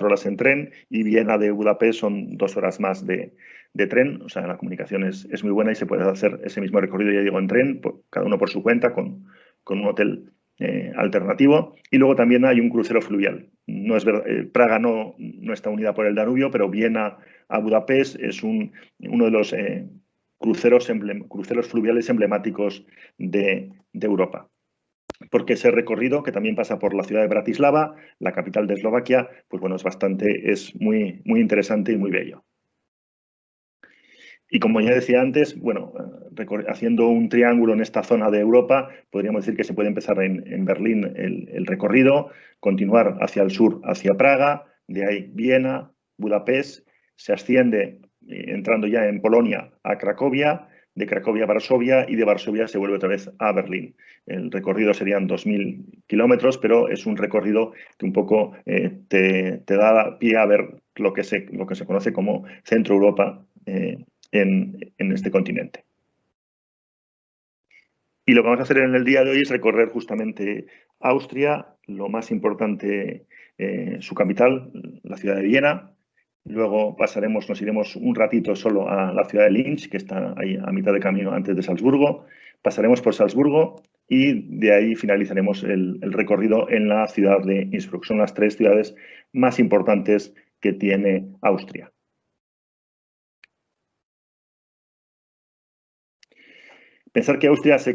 horas en tren, y Viena de Budapest son 2 horas más de tren. O sea, la comunicación es muy buena y se puede hacer ese mismo recorrido, ya digo, en tren, cada uno por su cuenta, con un hotel alternativo. Y luego también hay un crucero fluvial. No es verdad, Praga no está unida por el Danubio, pero Viena a Budapest es uno de los cruceros fluviales emblemáticos de Europa. Porque ese recorrido, que también pasa por la ciudad de Bratislava, la capital de Eslovaquia, pues bueno, es muy, muy interesante y muy bello. Y como ya decía antes, bueno, haciendo un triángulo en esta zona de Europa, podríamos decir que se puede empezar en Berlín el recorrido, continuar hacia el sur, hacia Praga, de ahí Viena, Budapest, se asciende entrando ya en Polonia a Cracovia, de Cracovia a Varsovia, y de Varsovia se vuelve otra vez a Berlín. El recorrido serían 2.000 kilómetros, pero es un recorrido que un poco te da pie a ver lo que se conoce como Centro Europa en este continente. Y lo que vamos a hacer en el día de hoy es recorrer justamente Austria, lo más importante, su capital, la ciudad de Viena. Luego nos iremos un ratito solo a la ciudad de Linz, que está ahí a mitad de camino antes de Salzburgo. Pasaremos por Salzburgo y de ahí finalizaremos el recorrido en la ciudad de Innsbruck. Son las 3 ciudades más importantes que tiene Austria. Pensar que Austria se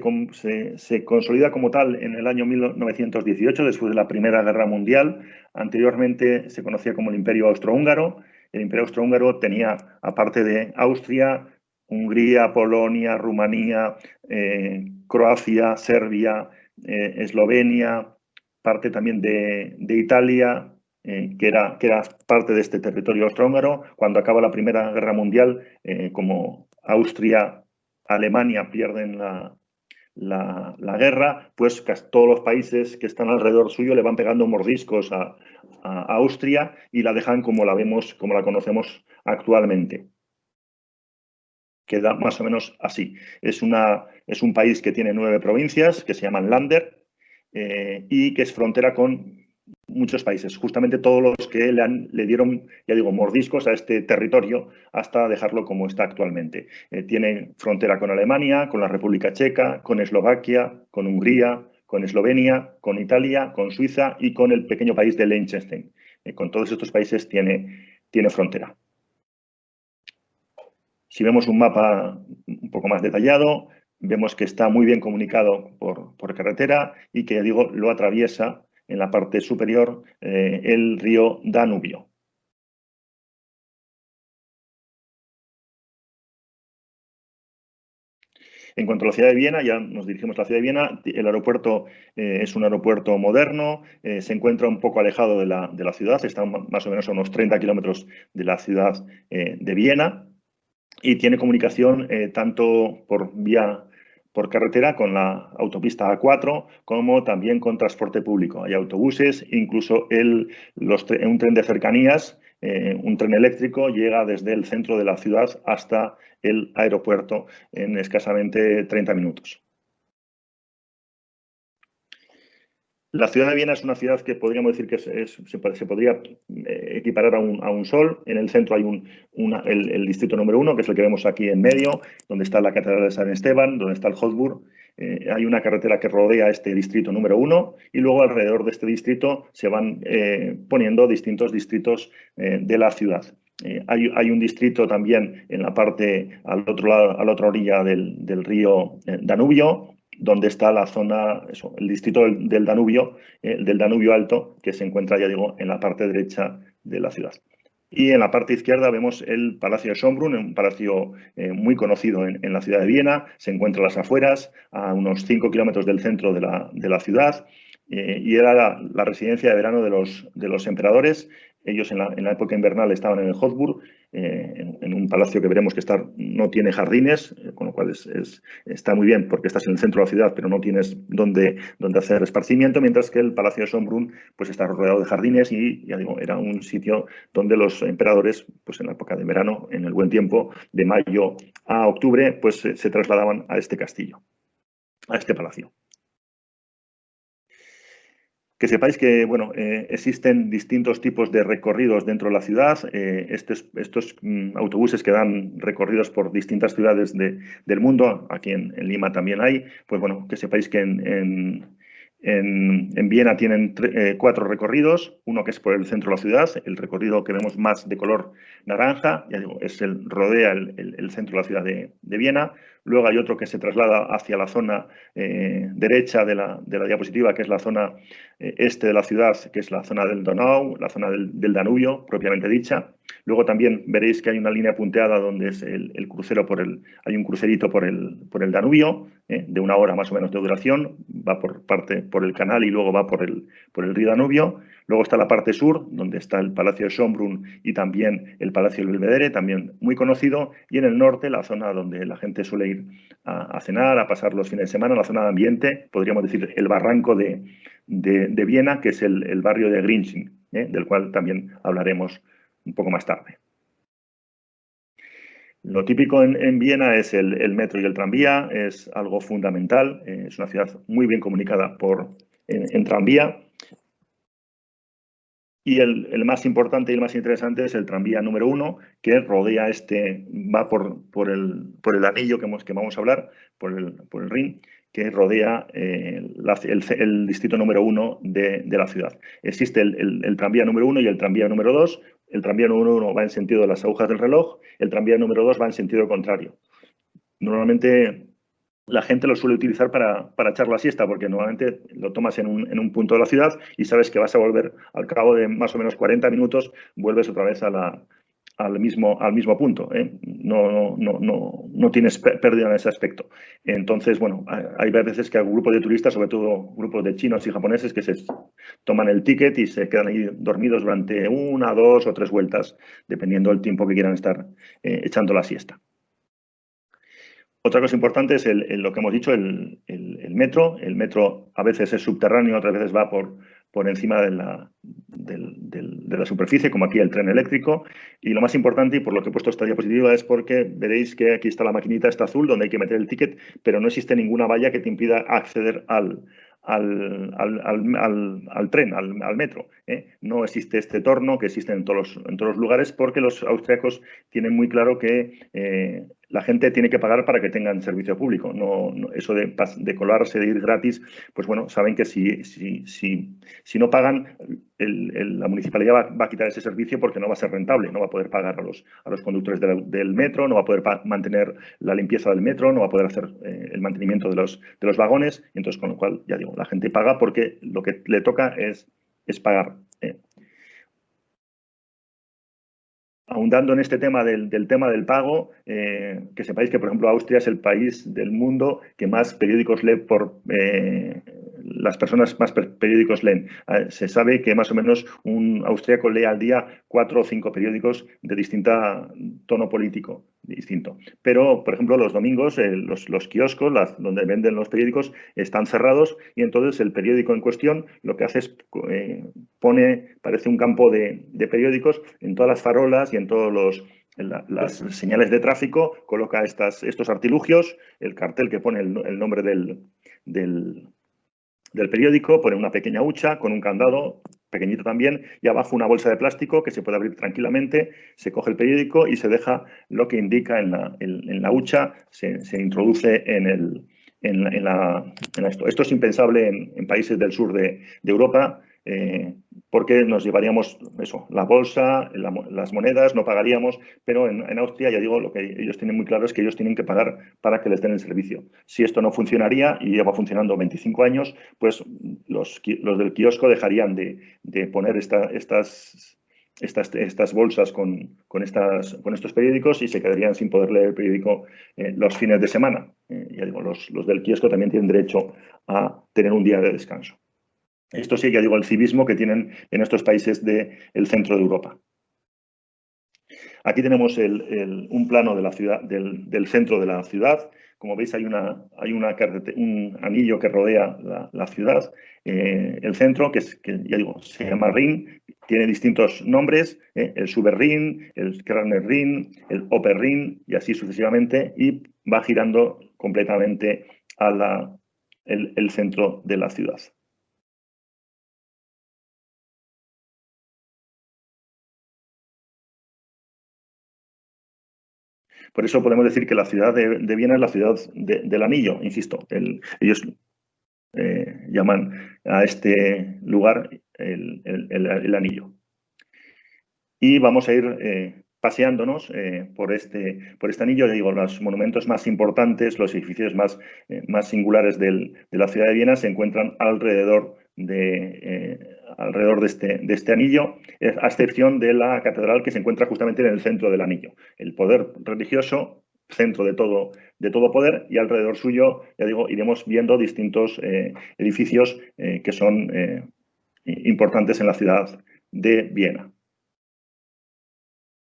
consolida como tal en el año 1918, después de la Primera Guerra Mundial. Anteriormente se conocía como el Imperio Austrohúngaro. El Imperio Austrohúngaro tenía, aparte de Austria, Hungría, Polonia, Rumanía, Croacia, Serbia, Eslovenia, parte también de Italia, que era parte de este territorio austrohúngaro. Cuando acaba la Primera Guerra Mundial, como Austria, Alemania pierden la guerra, pues todos los países que están alrededor suyo le van pegando mordiscos a Austria y la dejan como la conocemos actualmente. Queda más o menos así. Es un país que tiene 9 provincias, que se llaman Länder, y que es frontera con muchos países, justamente todos los que le dieron, ya digo, mordiscos a este territorio hasta dejarlo como está actualmente. Tiene frontera con Alemania, con la República Checa, con Eslovaquia, con Hungría, con Eslovenia, con Italia, con Suiza y con el pequeño país de Liechtenstein. Con todos estos países tiene frontera. Si vemos un mapa un poco más detallado, vemos que está muy bien comunicado por carretera y que, digo, lo atraviesa en la parte superior el río Danubio. En cuanto a la ciudad de Viena, ya nos dirigimos a la ciudad de Viena. El aeropuerto es un aeropuerto moderno, se encuentra un poco alejado de la ciudad, está más o menos a unos 30 kilómetros de la ciudad de Viena, y tiene comunicación tanto por carretera con la autopista A4 como también con transporte público. Hay autobuses, incluso un tren de cercanías, un tren eléctrico, llega desde el centro de la ciudad hasta el aeropuerto en escasamente 30 minutos. La ciudad de Viena es una ciudad que podríamos decir que se podría equiparar a un sol. En el centro hay el distrito número 1, que es el que vemos aquí en medio, donde está la Catedral de San Esteban, donde está el Hofburg. Hay una carretera que rodea este distrito número 1 y luego alrededor de este distrito se van poniendo distintos distritos de la ciudad. Hay un distrito también en la parte a la otra orilla del río Danubio, donde está la zona, el distrito del Danubio Alto, que se encuentra, ya digo, en la parte derecha de la ciudad. Y en la parte izquierda vemos el Palacio de Schönbrunn, un palacio muy conocido en la ciudad de Viena. Se encuentra a las afueras, a unos 5 kilómetros del centro de la ciudad, y era la residencia de verano de los emperadores. Ellos en la época invernal estaban en el Hofburg, en un palacio que veremos que no tiene jardines, con lo cual está muy bien porque estás en el centro de la ciudad, pero no tienes donde hacer esparcimiento, mientras que el Palacio de Schönbrunn pues, está rodeado de jardines y, ya digo, era un sitio donde los emperadores, pues en la época de verano, en el buen tiempo, de mayo a octubre, pues se trasladaban a este castillo, a este palacio. Que sepáis que bueno, existen distintos tipos de recorridos dentro de la ciudad. Estos autobuses que dan recorridos por distintas ciudades del mundo, aquí en Lima también hay, pues bueno, que sepáis que en Viena tienen 4 recorridos, uno que es por el centro de la ciudad, el recorrido que vemos más de color naranja, ya digo, rodea el centro de la ciudad de Viena. Luego hay otro que se traslada hacia la zona derecha de la diapositiva, que es la zona este de la ciudad, que es la zona del Donau, la zona del Danubio, propiamente dicha. Luego también veréis que hay una línea punteada donde es el crucero hay un crucerito por el Danubio, de 1 hora más o menos de duración, va por el canal y luego va por el río Danubio. Luego está la parte sur, donde está el Palacio de Schönbrunn y también el Palacio del Belvedere, también muy conocido. Y en el norte, la zona donde la gente suele ir a cenar, a pasar los fines de semana, la zona de ambiente, podríamos decir el barranco de Viena, que es el barrio de Grinzing, del cual también hablaremos un poco más tarde. Lo típico en Viena es el metro y el tranvía, es algo fundamental, es una ciudad muy bien comunicada en tranvía. Y el más importante y el más interesante es el tranvía número 1, que rodea va por el anillo que vamos a hablar, por el Rin, que rodea el distrito número 1 de la ciudad. Existe el tranvía número 1 y el tranvía número 2. El tranvía número 1 va en sentido de las agujas del reloj, el tranvía número 2 va en sentido contrario. Normalmente la gente lo suele utilizar para echar la siesta, porque normalmente lo tomas en un punto de la ciudad y sabes que vas a volver al cabo de más o menos 40 minutos, vuelves otra vez al mismo punto. No tienes pérdida en ese aspecto. Entonces, bueno, hay veces que hay grupos de turistas, sobre todo grupos de chinos y japoneses, que se toman el ticket y se quedan ahí dormidos durante 1, 2 o 3 vueltas, dependiendo del tiempo que quieran estar echando la siesta. Otra cosa importante es lo que hemos dicho, el metro. El metro a veces es subterráneo, otras veces va por encima de la superficie, como aquí el tren eléctrico. Y lo más importante, y por lo que he puesto esta diapositiva, es porque veréis que aquí está la maquinita, está azul, donde hay que meter el ticket, pero no existe ninguna valla que te impida acceder al tren, al metro. No existe este torno que existe en todos los lugares, porque los austriacos tienen muy claro que la gente tiene que pagar para que tengan servicio público. Eso de colarse, de ir gratis, pues bueno, saben que si no pagan, la municipalidad va a quitar ese servicio porque no va a ser rentable, no va a poder pagar a los conductores del metro, no va a poder mantener la limpieza del metro, no va a poder hacer el mantenimiento de los vagones. Entonces, con lo cual, ya digo, la gente paga porque lo que le toca es pagar. Ahondando en este tema tema del pago, que sepáis que, por ejemplo, Austria es el país del mundo que más periódicos lee las personas más periódicos leen. Se sabe que más o menos un austríaco lee al día 4 o 5 periódicos de distinta tono político distinto. Pero, por ejemplo, los domingos los kioscos donde venden los periódicos están cerrados y entonces el periódico en cuestión lo que hace es parece un campo de periódicos en todas las farolas y en todos las señales de tráfico, coloca estos artilugios, el cartel que pone el nombre del periódico, pone una pequeña hucha con un candado pequeñito también, y abajo una bolsa de plástico que se puede abrir tranquilamente, se coge el periódico y se deja lo que indica en la hucha, se introduce en esto. Esto es impensable en países del sur de Europa, porque nos llevaríamos eso, la bolsa, las monedas, no pagaríamos, pero en Austria, ya digo, lo que ellos tienen muy claro es que ellos tienen que pagar para que les den el servicio. Si esto no funcionaría, y lleva funcionando 25 años, pues los del kiosco dejarían de poner estas bolsas con estos periódicos y se quedarían sin poder leer el periódico los fines de semana. Ya digo, los del kiosco también tienen derecho a tener un día de descanso. Esto sí, ya digo, el civismo que tienen en estos países del centro de Europa. Aquí tenemos un plano de la ciudad, del centro de la ciudad. Como veis, hay un anillo que rodea la ciudad. El centro, que ya digo, se llama Ring, tiene distintos nombres, el Suber-Ring, el Kraner-Ring, el Oper-Ring y así sucesivamente, y va girando completamente el centro de la ciudad. Por eso podemos decir que la ciudad de Viena es la ciudad del anillo, insisto. Ellos llaman a este lugar el anillo. Y vamos a ir paseándonos por este anillo. Ya digo, los monumentos más importantes, los edificios más singulares de la ciudad de Viena se encuentran alrededor de este anillo, a excepción de la catedral que se encuentra justamente en el centro del anillo. El poder religioso, centro de todo poder, y alrededor suyo, ya digo, iremos viendo distintos edificios que son importantes en la ciudad de Viena.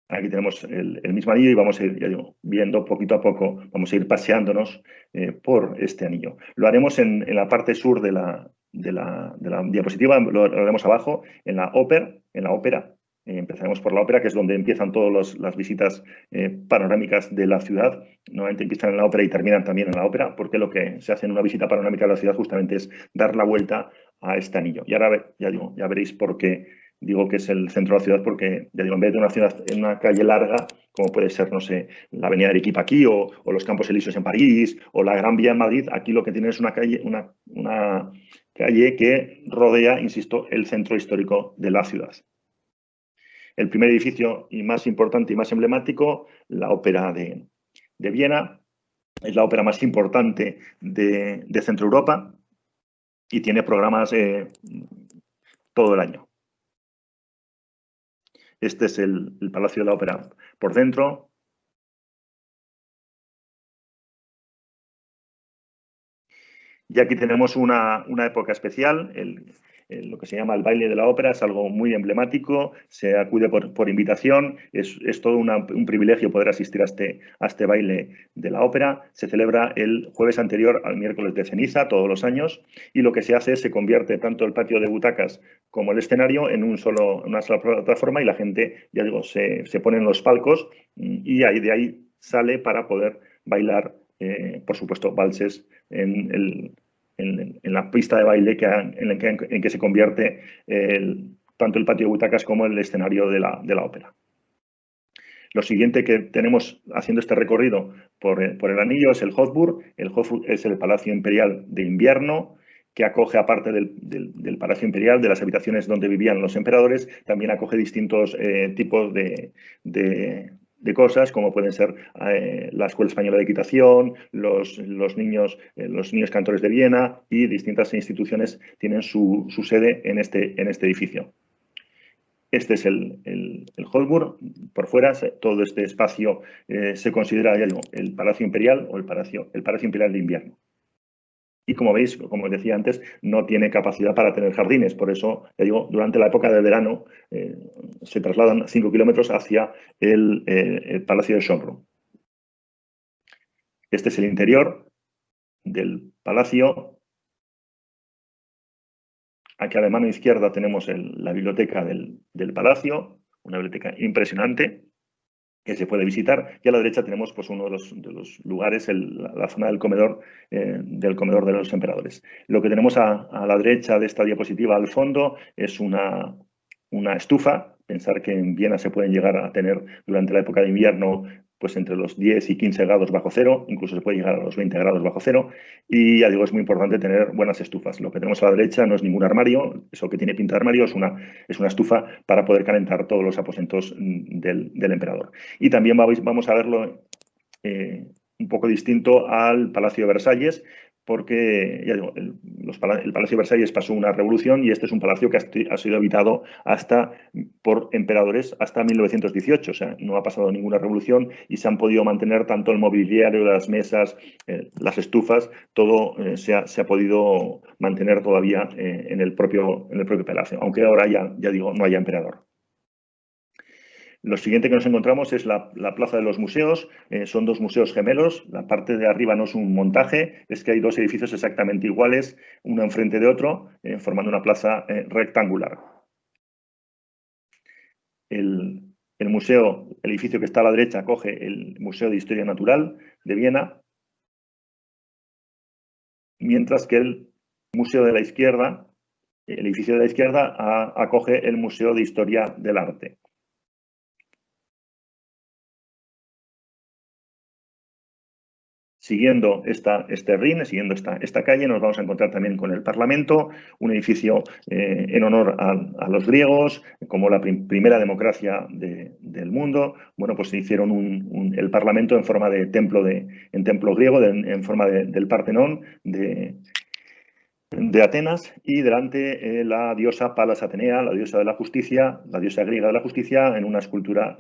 Aquí tenemos el mismo anillo y vamos a ir, ya digo, viendo poquito a poco, vamos a ir paseándonos por este anillo. Lo haremos en la parte sur de la diapositiva, lo haremos abajo, en la ópera. Empezaremos por la ópera, que es donde empiezan todas las visitas panorámicas de la ciudad. Normalmente empiezan en la ópera y terminan también en la ópera, porque lo que se hace en una visita panorámica de la ciudad justamente es dar la vuelta a este anillo. Y ahora, ya digo, ya veréis por qué digo que es el centro de la ciudad, porque, ya digo, en vez de una calle larga, como puede ser, no sé, la Avenida de Arequipa aquí, o los Campos Elíseos en París, o la Gran Vía en Madrid, aquí lo que tiene es una calle que rodea, insisto, el centro histórico de la ciudad. El primer edificio y más importante y más emblemático, la Ópera de Viena, es la ópera más importante de Centro Europa y tiene programas todo el año. Este es el Palacio de la Ópera por dentro. Y aquí tenemos una época especial, lo que se llama el baile de la ópera, es algo muy emblemático, se acude por invitación, es todo un privilegio poder asistir a este baile de la ópera. Se celebra el jueves anterior al miércoles de ceniza, todos los años, y lo que se hace es se convierte tanto el patio de butacas como el escenario en una sola plataforma, y la gente, ya digo, se pone en los palcos y de ahí sale para poder bailar, por supuesto, valses en la pista de baile en que se convierte tanto el patio de butacas como el escenario de la ópera. Lo siguiente que tenemos haciendo este recorrido por el anillo es el Hofburg. El Hofburg es el Palacio Imperial de Invierno, que acoge, aparte del Palacio Imperial, de las habitaciones donde vivían los emperadores, también acoge distintos tipos de cosas, como pueden ser la Escuela Española de Equitación, los niños cantores de Viena, y distintas instituciones tienen su sede en este edificio. Este es el Hofburg. Por fuera, todo este espacio se considera, ya digo, el Palacio Imperial o el Palacio Imperial de Invierno. Y como veis, como decía antes, no tiene capacidad para tener jardines. Por eso, ya digo, durante la época de verano se trasladan 5 kilómetros hacia el Palacio de Schönbrunn. Este es el interior del palacio. Aquí a la mano izquierda tenemos la biblioteca del palacio, una biblioteca impresionante que se puede visitar, y a la derecha tenemos pues, uno de los lugares, la zona del comedor de los emperadores. Lo que tenemos a la derecha de esta diapositiva al fondo es una estufa. Pensar que en Viena se pueden llegar a tener durante la época de invierno pues entre los 10 y 15 grados bajo cero, incluso se puede llegar a los 20 grados bajo cero, y ya digo, es muy importante tener buenas estufas. Lo que tenemos a la derecha no es ningún armario, eso que tiene pinta de armario es una estufa para poder calentar todos los aposentos del emperador. Y también vamos a verlo un poco distinto al Palacio de Versalles, porque ya digo, el Palacio de Versalles pasó una revolución y este es un palacio que ha sido habitado por emperadores hasta 1918. O sea, no ha pasado ninguna revolución y se han podido mantener tanto el mobiliario, las mesas, las estufas, todo se ha podido mantener todavía en el propio palacio, aunque ahora ya digo, no haya emperador. Lo siguiente que nos encontramos es la Plaza de los Museos. Son dos museos gemelos. La parte de arriba no es un montaje, es que hay dos edificios exactamente iguales, uno enfrente de otro, formando una plaza rectangular. El edificio que está a la derecha, acoge el Museo de Historia Natural de Viena, mientras que el museo de la izquierda, el edificio de la izquierda, acoge el Museo de Historia del Arte. Siguiendo este Rin, siguiendo esta calle, nos vamos a encontrar también con el Parlamento, un edificio en honor a los griegos, como la primera democracia del mundo. Bueno, pues se hicieron el Parlamento en forma de templo, en templo griego, en forma del Partenón de Atenas, y delante la diosa Palas Atenea, la diosa de la justicia, la diosa griega de la justicia, en una escultura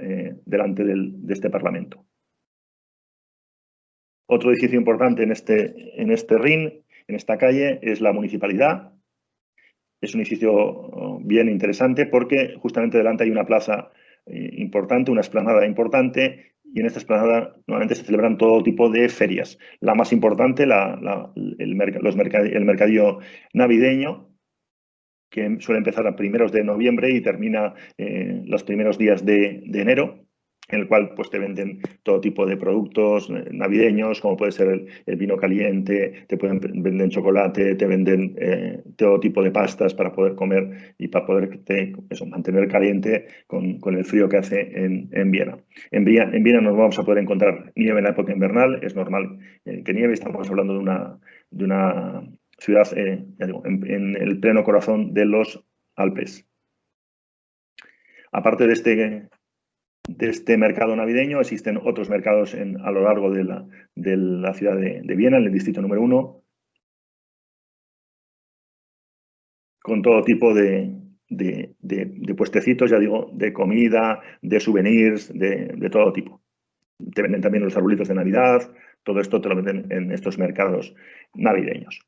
delante de este Parlamento. Otro edificio importante en este Rin, en esta calle, es la municipalidad. Es un edificio bien interesante porque justamente delante hay una plaza importante, una explanada importante, y en esta explanada normalmente se celebran todo tipo de ferias. La más importante, el mercadillo navideño, que suele empezar a primeros de noviembre y termina los primeros días de enero, en el cual pues te venden todo tipo de productos navideños, como puede ser el vino caliente, te venden chocolate, te venden todo tipo de pastas para poder comer y para poder mantener caliente con el frío que hace en Viena. En Viena nos vamos a poder encontrar nieve en la época invernal, es normal que nieve, estamos hablando de una ciudad, ya digo, en el pleno corazón de los Alpes. Aparte de este mercado navideño, existen otros mercados a lo largo de la ciudad de Viena, en el distrito número 1, con todo tipo de puestecitos, ya digo, de comida, de souvenirs, de todo tipo. Te venden también los arbolitos de Navidad, todo esto te lo venden en estos mercados navideños.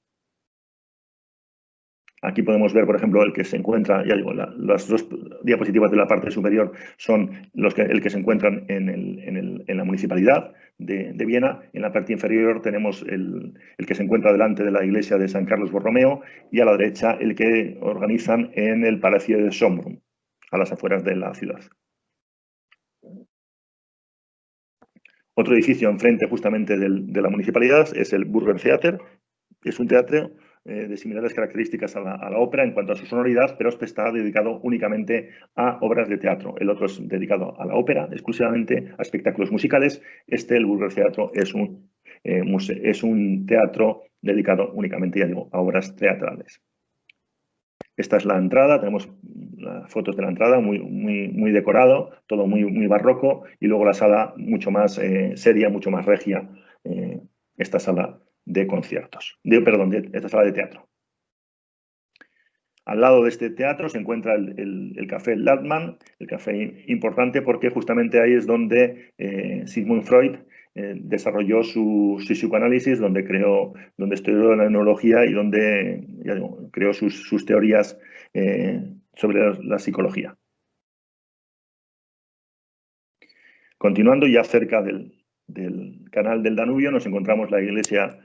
Aquí podemos ver, por ejemplo, el que se encuentra, ya digo, las dos diapositivas de la parte superior son el que se encuentran en la municipalidad de Viena. En la parte inferior tenemos el que se encuentra delante de la iglesia de San Carlos Borromeo, y a la derecha el que organizan en el Palacio de Schönbrunn, a las afueras de la ciudad. Otro edificio enfrente justamente de la municipalidad es el Burgertheater, que es un teatro de similares características a la ópera en cuanto a su sonoridad, pero este está dedicado únicamente a obras de teatro. El otro es dedicado a la ópera, exclusivamente a espectáculos musicales. El Burgertheater es un teatro dedicado únicamente, ya digo, a obras teatrales. Esta es la entrada, tenemos las fotos de la entrada, muy decorado, todo muy barroco, y luego la sala mucho más seria, mucho más regia, esta sala de conciertos, esta sala de teatro. Al lado de este teatro se encuentra el café Landmann, el café importante porque justamente ahí es donde Sigmund Freud desarrolló su psicoanálisis, donde estudió la neurología y donde ya digo, creó sus teorías sobre la psicología. Continuando ya cerca del canal del Danubio, nos encontramos la iglesia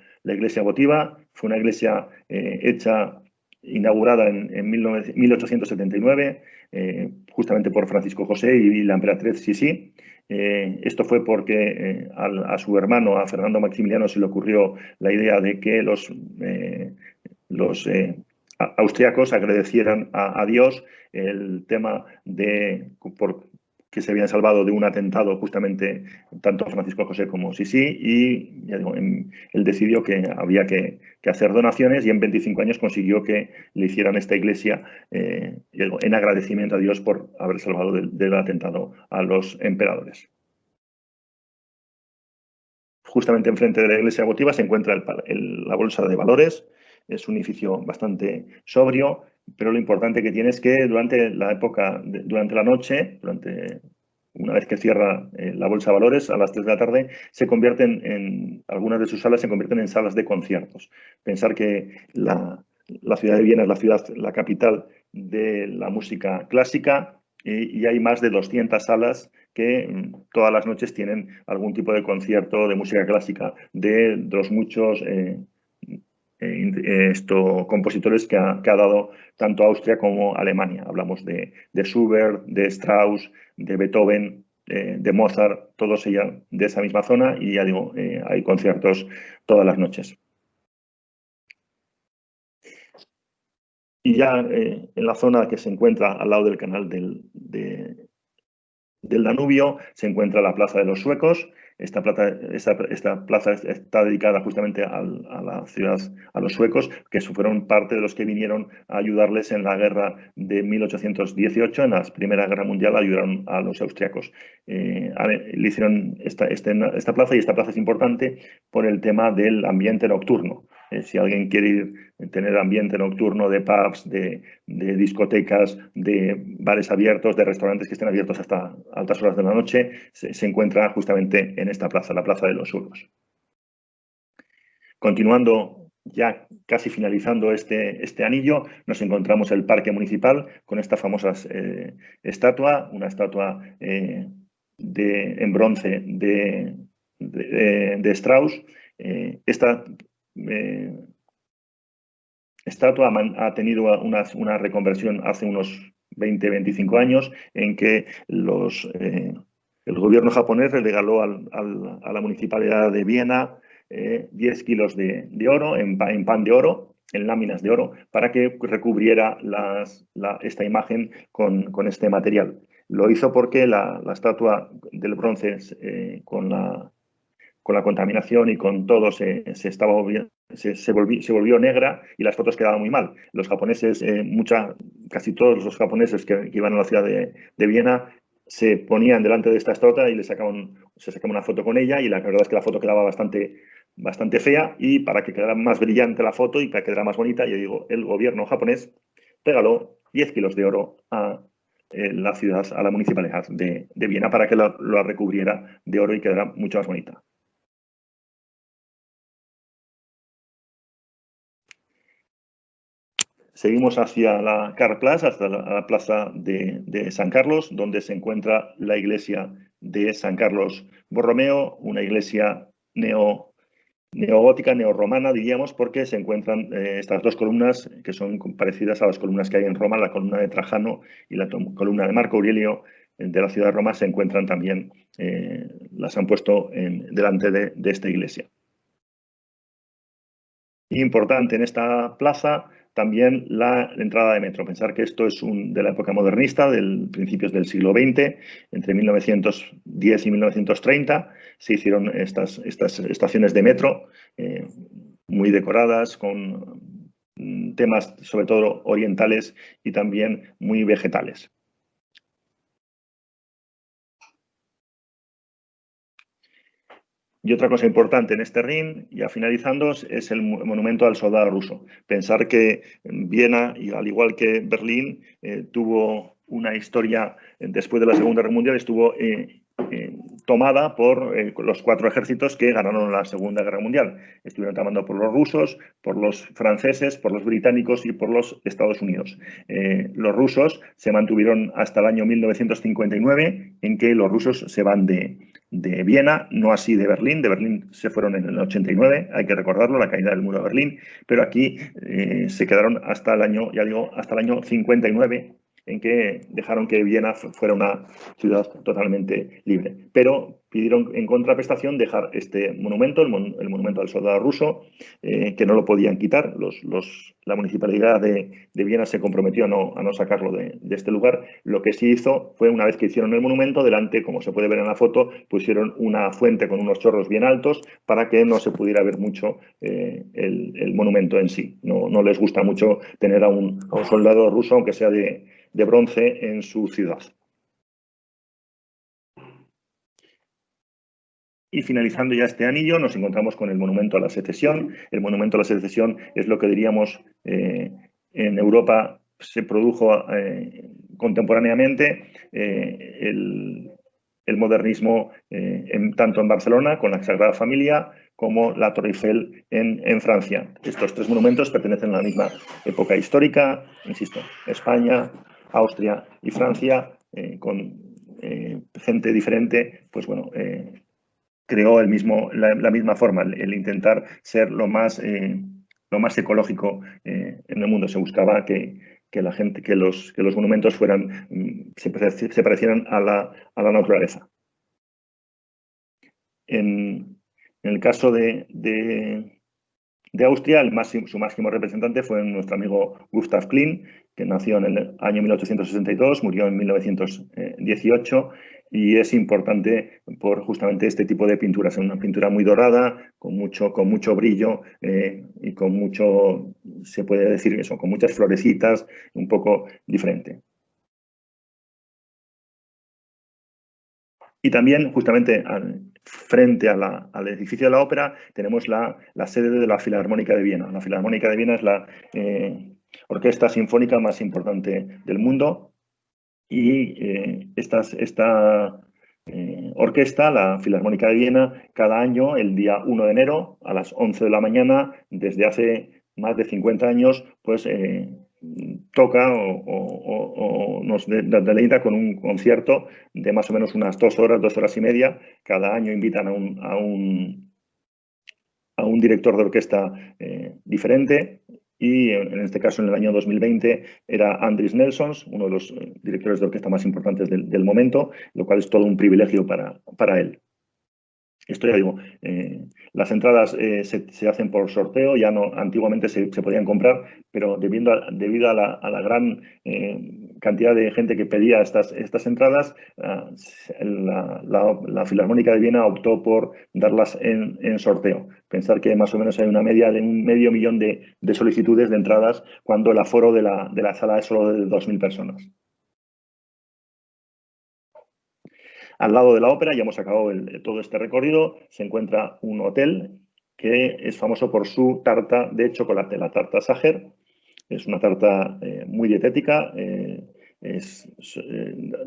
votiva. Fue una iglesia inaugurada en 1879, justamente por Francisco José y la emperatriz Sisi. Esto fue porque a su hermano, a Fernando Maximiliano, se le ocurrió la idea de que los austriacos agradecieran a Dios el tema que se habían salvado de un atentado justamente tanto Francisco José como Sisi, y ya digo, él decidió que había que hacer donaciones, y en 25 años consiguió que le hicieran esta iglesia en agradecimiento a Dios por haber salvado del atentado a los emperadores. Justamente enfrente de la iglesia votiva se encuentra la Bolsa de Valores. Es un edificio bastante sobrio, pero lo importante que tiene es que durante la noche, una vez que cierra la Bolsa de Valores a las 3 de la tarde, algunas de sus salas se convierten en salas de conciertos. Pensar que la ciudad de Viena es la capital de la música clásica, y hay más de 200 salas que todas las noches tienen algún tipo de concierto de música clásica de los muchos compositores que ha dado tanto Austria como Alemania. Hablamos de Schubert, de Strauss, de Beethoven, de Mozart, todos ellos de esa misma zona, y ya digo, hay conciertos todas las noches. Y ya en la zona que se encuentra al lado del canal del Danubio se encuentra la Plaza de los Suecos, Esta plaza está dedicada justamente a la ciudad, a los suecos, que fueron parte de los que vinieron a ayudarles en la guerra de 1818, en la Primera Guerra Mundial, ayudaron a los austriacos. Le hicieron esta plaza, y esta plaza es importante por el tema del ambiente nocturno. Si alguien quiere tener ambiente nocturno de pubs, de discotecas, de bares abiertos, de restaurantes que estén abiertos hasta altas horas de la noche, se encuentra justamente en esta plaza, la Plaza de los Suecos. Continuando, ya casi finalizando este anillo, nos encontramos el Parque Municipal con esta famosa estatua, una estatua en bronce de Strauss. Esta estatua ha tenido una reconversión hace unos 20-25 años, en que el gobierno japonés le regaló a la municipalidad de Viena 10 kilos de oro, en pan de oro, en láminas de oro, para que recubriera esta imagen con este material. Lo hizo porque la estatua del bronce, con la contaminación y con todo, se volvió negra, y las fotos quedaban muy mal. Los japoneses, casi todos los japoneses que iban a la ciudad de Viena, se ponían delante de esta estatua y se sacaban una foto con ella, y la verdad es que la foto quedaba bastante fea, y para que quedara más brillante la foto y para que quedara más bonita, yo digo, el gobierno japonés regaló 10 kilos de oro a la ciudad, a la municipalidad de Viena, para que la recubriera de oro y quedara mucho más bonita. Seguimos hacia la Carplaza, hasta la plaza de San Carlos, donde se encuentra la iglesia de San Carlos Borromeo, una iglesia neogótica, neorromana, diríamos, porque se encuentran estas dos columnas que son parecidas a las columnas que hay en Roma, la columna de Trajano y la columna de Marco Aurelio de la ciudad de Roma. Se encuentran también, las han puesto delante de esta iglesia. Importante en esta plaza también la entrada de metro. Pensar que esto es de la época modernista, principios del siglo XX, entre 1910 y 1930, se hicieron estas estaciones de metro, muy decoradas, con temas sobre todo orientales y también muy vegetales. Y otra cosa importante en este ring, ya finalizando, es el monumento al soldado ruso. Pensar que Viena, y al igual que Berlín, tuvo una historia, después de la Segunda Guerra Mundial, estuvo tomada por los 4 ejércitos que ganaron la Segunda Guerra Mundial. Estuvieron tomados por los rusos, por los franceses, por los británicos y por los Estados Unidos. Los rusos se mantuvieron hasta el año 1959, en que los rusos se van de Viena, no así de Berlín. De Berlín se fueron en el 89, hay que recordarlo, la caída del muro de Berlín, pero aquí se quedaron hasta el año 59, en que dejaron que Viena fuera una ciudad totalmente libre. Pero pidieron en contraprestación dejar este monumento, el monumento al soldado ruso, que no lo podían quitar. La municipalidad de Viena se comprometió a no sacarlo de este lugar. Lo que sí hizo fue, una vez que hicieron el monumento, delante, como se puede ver en la foto, pusieron una fuente con unos chorros bien altos para que no se pudiera ver mucho el monumento en sí. No les gusta mucho tener a un soldado ruso, aunque sea de bronce, en su ciudad. Y finalizando ya este anillo, nos encontramos con el monumento a la secesión. El monumento a la secesión es lo que diríamos en Europa se produjo contemporáneamente el modernismo, tanto en Barcelona, con la Sagrada Familia, como la Torre Eiffel en Francia. Estos 3 monumentos pertenecen a la misma época histórica, insisto, España, Austria y Francia, con gente diferente, pues bueno, creó la misma forma, el intentar ser lo más ecológico en el mundo. Se buscaba que los monumentos se parecieran a la naturaleza. En el caso de Austria, su máximo representante fue nuestro amigo Gustav Klimt, que nació en el año 1862, murió en 1918, y es importante por justamente este tipo de pinturas, una pintura muy dorada, con mucho brillo y con mucho, se puede decir eso, con muchas florecitas, un poco diferente. Y también, justamente frente al edificio de la ópera, tenemos la sede de la Filarmónica de Viena. La Filarmónica de Viena es la orquesta sinfónica más importante del mundo y esta orquesta, la Filarmónica de Viena, cada año, el día 1 de enero, a las 11 de la mañana, desde hace más de 50 años, pues toca o nos deleita con un concierto de más o menos unas 2 horas y media. Cada año invitan a un director de orquesta diferente y en este caso en el año 2020 era Andris Nelsons, uno de los directores de orquesta más importantes del momento, lo cual es todo un privilegio para él. Esto ya digo, las entradas se hacen por sorteo, ya no, antiguamente se podían comprar, pero debido a la gran cantidad de gente que pedía estas entradas, la Filarmónica de Viena optó por darlas en sorteo. Pensar que más o menos hay una media de un medio millón de solicitudes de entradas cuando el aforo de la sala es solo de 2.000 personas. Al lado de la ópera, ya hemos acabado todo este recorrido, se encuentra un hotel que es famoso por su tarta de chocolate, la tarta Sacher. Es una tarta muy dietética,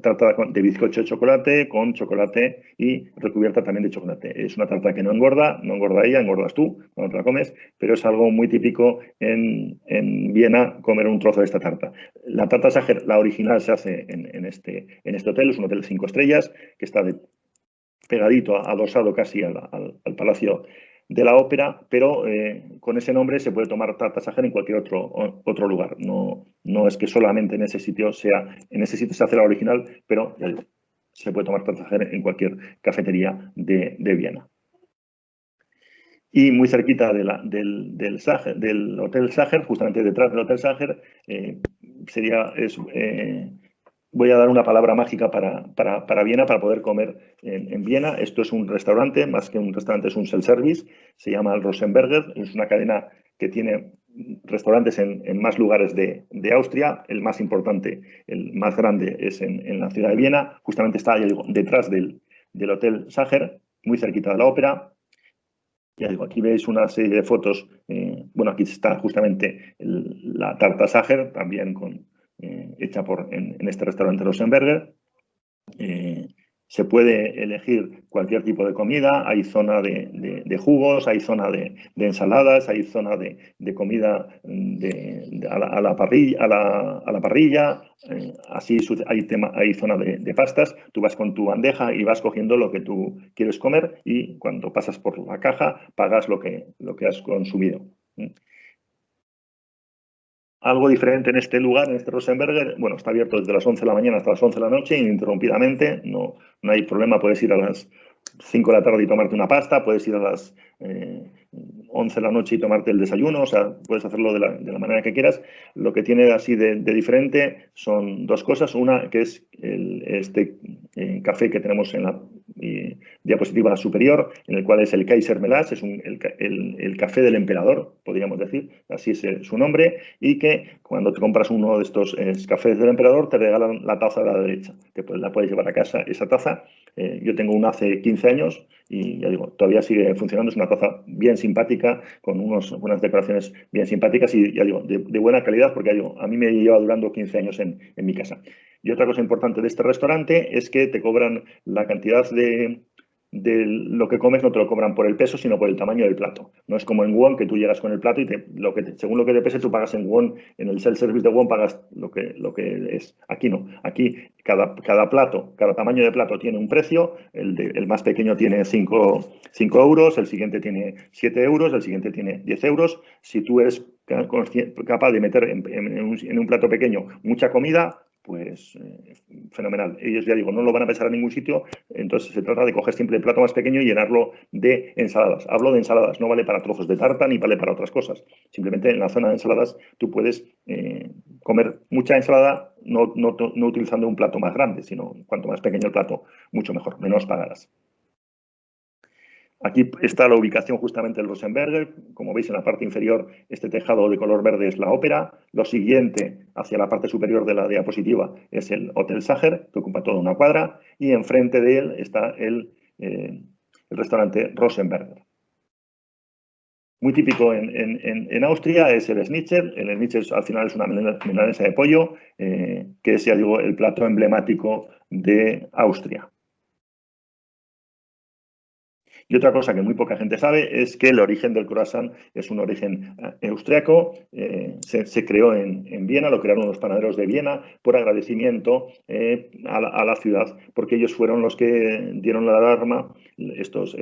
tarta de bizcocho de chocolate con chocolate y recubierta también de chocolate. Es una tarta que no engorda ella, engordas tú cuando te la comes, pero es algo muy típico en Viena comer un trozo de esta tarta. La tarta Sacher, la original, se hace en este hotel, es un hotel de 5 estrellas que está pegadito, adosado casi al Palacio de la Ópera, pero con ese nombre se puede tomar tarta Sacher en cualquier otro lugar. No es que solamente en ese sitio se hace la original, pero se puede tomar tarta Sacher en cualquier cafetería de Viena. Y muy cerquita del Hotel Sacher, justamente detrás del Hotel Sacher, voy a dar una palabra mágica para Viena, para poder comer en Viena. Esto es un restaurante, más que un restaurante, es un self-service. Se llama el Rosenberger. Es una cadena que tiene restaurantes en más lugares de Austria. El más importante, el más grande, es en la ciudad de Viena. Justamente está, ya digo, detrás del Hotel Sacher, muy cerquita de la ópera. Ya digo, aquí veis una serie de fotos. Bueno, aquí está justamente la tarta Sacher, también hecha en este restaurante Rosenberger. Se puede elegir cualquier tipo de comida, hay zona de jugos, hay zona de ensaladas, hay zona de comida a la parrilla, así hay zona de pastas. Tú vas con tu bandeja y vas cogiendo lo que tú quieres comer y cuando pasas por la caja pagas lo que has consumido. Algo diferente en este lugar, en este Rosenberger, bueno, está abierto desde las 11 de la mañana hasta las 11 de la noche, ininterrumpidamente, no hay problema, puedes ir a las 5 de la tarde y tomarte una pasta, puedes ir a las 11 de la noche y tomarte el desayuno, o sea, puedes hacerlo de la manera que quieras. Lo que tiene así de diferente son dos cosas. Una, que es este café que tenemos en la diapositiva superior, en el cual es el Kaiser Melas, es el café del emperador, podríamos decir, así es su nombre, y que cuando te compras uno de estos cafés del emperador te regalan la taza de la derecha, la puedes llevar a casa esa taza. Yo tengo una hace 15 años y ya digo, todavía sigue funcionando, es una taza bien simpática, con unas decoraciones bien simpáticas y ya digo, de buena calidad, porque ya digo, a mí me lleva durando 15 años en mi casa. Y otra cosa importante de este restaurante es que te cobran la cantidad de lo que comes, no te lo cobran por el peso, sino por el tamaño del plato. No es como en won, que tú llegas con el plato y según lo que te pese, tú pagas en won. En el self-service de won pagas lo que es. Aquí no. Aquí cada plato, cada tamaño de plato tiene un precio. El más pequeño tiene 5 euros, el siguiente tiene 7 euros, el siguiente tiene 10 euros. Si tú eres capaz de meter en un plato pequeño mucha comida, pues fenomenal. Ellos, ya digo, no lo van a pesar a ningún sitio, entonces se trata de coger siempre el plato más pequeño y llenarlo de ensaladas. Hablo de ensaladas, no vale para trozos de tarta ni vale para otras cosas. Simplemente en la zona de ensaladas tú puedes comer mucha ensalada no utilizando un plato más grande, sino cuanto más pequeño el plato, mucho mejor, menos pagarás. Aquí está la ubicación justamente del Rosenberger. Como veis en la parte inferior, este tejado de color verde es la ópera. Lo siguiente, hacia la parte superior de la diapositiva, es el Hotel Sacher, que ocupa toda una cuadra. Y enfrente de él está el restaurante Rosenberger. Muy típico en Austria es el Schnitzel. El Schnitzel al final es una milanesa de pollo, que es, ya digo, el plato emblemático de Austria. Y otra cosa que muy poca gente sabe es que el origen del croissant es un origen austriaco. Se creó en Viena, lo crearon los panaderos de Viena por agradecimiento a la ciudad, porque ellos fueron los que dieron la alarma, estos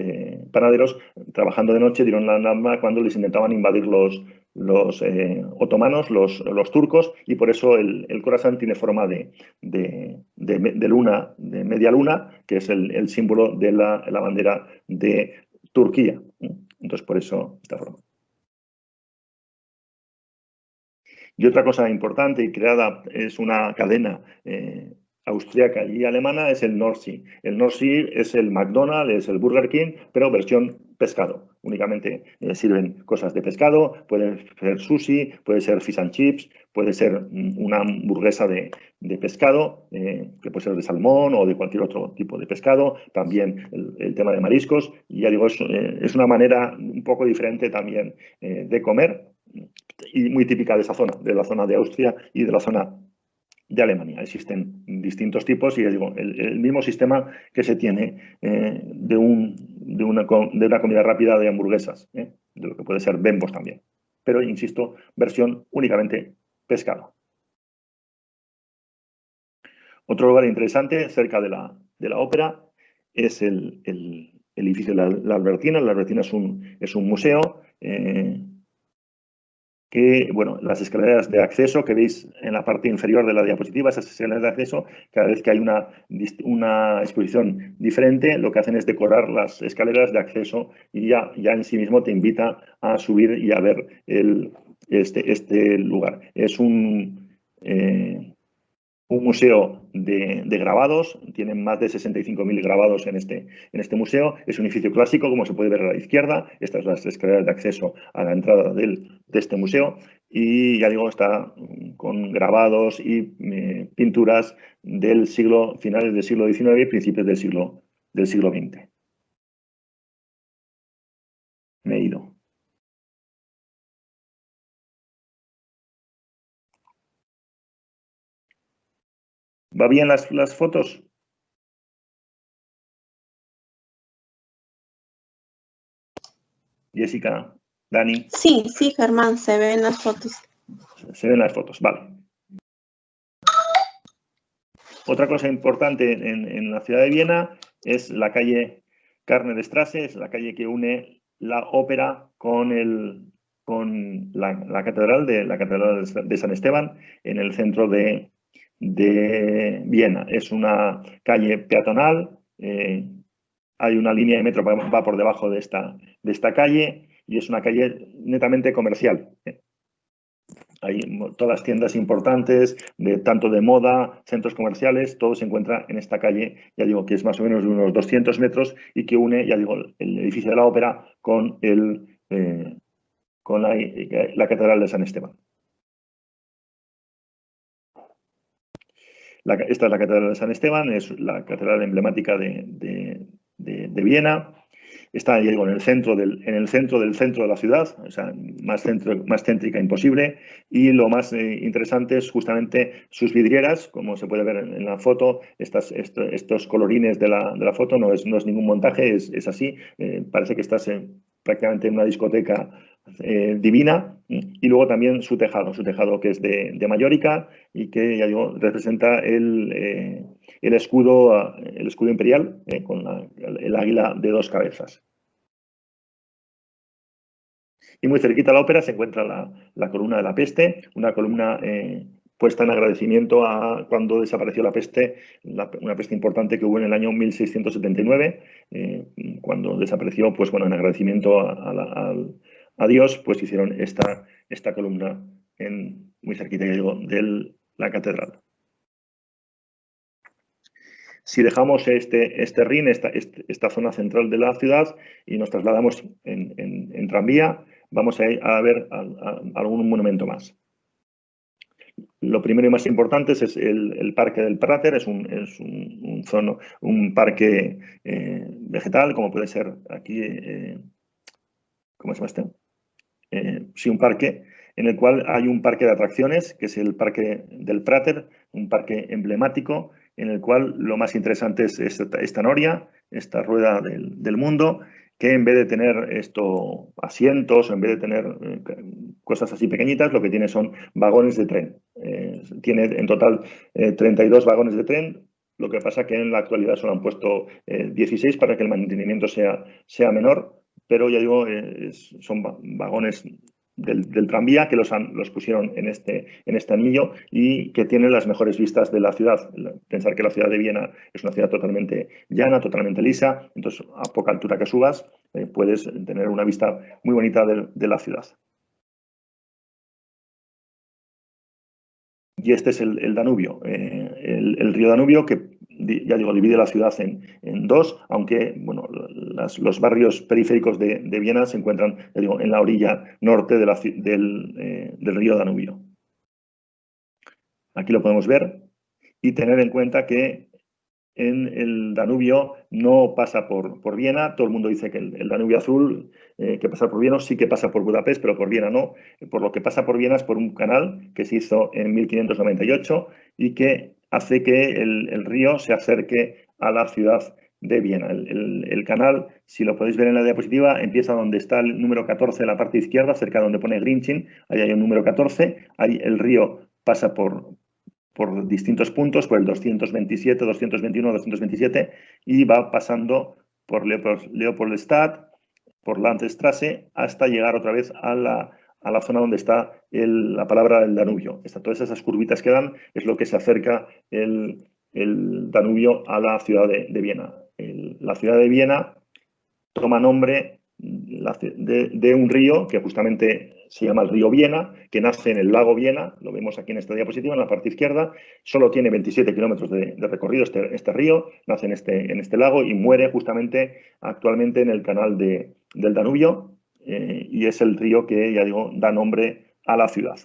panaderos, trabajando de noche, dieron la alarma cuando les intentaban invadir los otomanos, los turcos, y por eso el croissant tiene forma de luna, de media luna, que es el símbolo de la bandera de Turquía. Entonces, por eso esta forma. Y otra cosa importante y creada es una cadena austríaca y alemana, es el Nordsee. El Nordsee es el McDonald's, es el Burger King, pero versión pescado. Únicamente sirven cosas de pescado, puede ser sushi, puede ser fish and chips, puede ser una hamburguesa de pescado, que puede ser de salmón o de cualquier otro tipo de pescado. También el tema de mariscos. Y ya digo, es una manera un poco diferente también de comer y muy típica de esa zona, de la zona de Austria y de la zona de Alemania. Existen distintos tipos y ya digo, el mismo sistema que se tiene de una comida rápida de hamburguesas, de lo que puede ser Bembos también. Pero, insisto, versión únicamente pescado. Otro lugar interesante cerca de la ópera es el edificio de la Albertina. La Albertina es un museo que, bueno, las escaleras de acceso que veis en la parte inferior de la diapositiva, esas escaleras de acceso, cada vez que hay una exposición diferente, lo que hacen es decorar las escaleras de acceso y ya en sí mismo te invita a subir y a ver este lugar. Es un museo de grabados, tienen más de 65.000 grabados en este museo. Es un edificio clásico, como se puede ver a la izquierda. Estas son las escaleras de acceso a la entrada de este museo. Y ya digo, está con grabados y pinturas del finales del siglo XIX y principios del siglo XX. Me he ido. ¿Va bien las fotos? Jessica, Dani. Sí, Germán, se ven las fotos. Se ven las fotos, vale. Otra cosa importante en la ciudad de Viena es la calle Karnerstraße, es la calle que une la ópera con la catedral de San Esteban en el centro de Viena. Es una calle peatonal, hay una línea de metro que va por debajo de esta calle y es una calle netamente comercial. Hay todas las tiendas importantes, tanto de moda, centros comerciales, todo se encuentra en esta calle, ya digo, que es más o menos de unos 200 metros y que une, ya digo, el edificio de la ópera con la catedral de San Esteban. Esta es la catedral de San Esteban, es la catedral emblemática de Viena. Está, ya digo, en el centro del centro de la ciudad, o sea, más céntrica imposible. Y lo más interesante es justamente sus vidrieras, como se puede ver en la foto, estos colorines de la foto, no es ningún montaje, es así. Parece que estás prácticamente en una discoteca divina. Y luego también su tejado que es de Mallorca y que, ya digo, representa el escudo imperial con el águila de 2 cabezas. Y muy cerquita a la ópera se encuentra la columna de la peste, una columna puesta en agradecimiento a cuando desapareció la peste, una peste importante que hubo en el año 1679, cuando desapareció, pues bueno, en agradecimiento a Dios, pues hicieron esta columna muy cerquita, digo, de la catedral. Si dejamos este Rin, esta zona central de la ciudad, y nos trasladamos en tranvía, vamos a ver algún monumento más. Lo primero y más importante es el Parque del Prater, es un parque vegetal, como puede ser aquí, ¿cómo se llama este? Sí, un parque en el cual hay un parque de atracciones, que es el Parque del Prater, un parque emblemático, en el cual lo más interesante es esta noria, esta rueda del mundo, que en vez de tener asientos, en vez de tener cosas así pequeñitas, lo que tiene son vagones de tren. Tiene en total 32 vagones de tren. Lo que pasa que en la actualidad solo han puesto 16 para que el mantenimiento sea menor, pero ya digo, son vagones del tranvía que los pusieron en este anillo y que tienen las mejores vistas de la ciudad. Pensar que la ciudad de Viena es una ciudad totalmente llana, totalmente lisa, entonces a poca altura que subas puedes tener una vista muy bonita de la ciudad. Y este es el Danubio, el río Danubio, que ya digo, divide la ciudad en dos, aunque bueno, los barrios periféricos de Viena se encuentran, ya digo, en la orilla norte del río Danubio. Aquí lo podemos ver y tener en cuenta que en el Danubio no pasa por Viena. Todo el mundo dice que el Danubio azul, que pasa por Viena, sí que pasa por Budapest, pero por Viena no. Por lo que pasa por Viena es por un canal que se hizo en 1598 y que hace que el río se acerque a la ciudad de Viena. El canal, si lo podéis ver en la diapositiva, empieza donde está el número 14 en la parte izquierda, cerca donde pone Grinchen. Ahí hay un número 14. Ahí el río pasa por distintos puntos, por el 227, 221, 227, y va pasando por Leopoldstadt, por Landstraße, hasta llegar otra vez a la zona donde está la palabra del Danubio. Todas esas curvitas que dan es lo que se acerca el Danubio a la ciudad de Viena. La ciudad de Viena toma nombre de un río que justamente se llama el río Viena, que nace en el lago Viena, lo vemos aquí en esta diapositiva, en la parte izquierda, solo tiene 27 kilómetros de recorrido este río, nace en este lago y muere justamente actualmente en el canal del Danubio, y es el río que, ya digo, da nombre a la ciudad.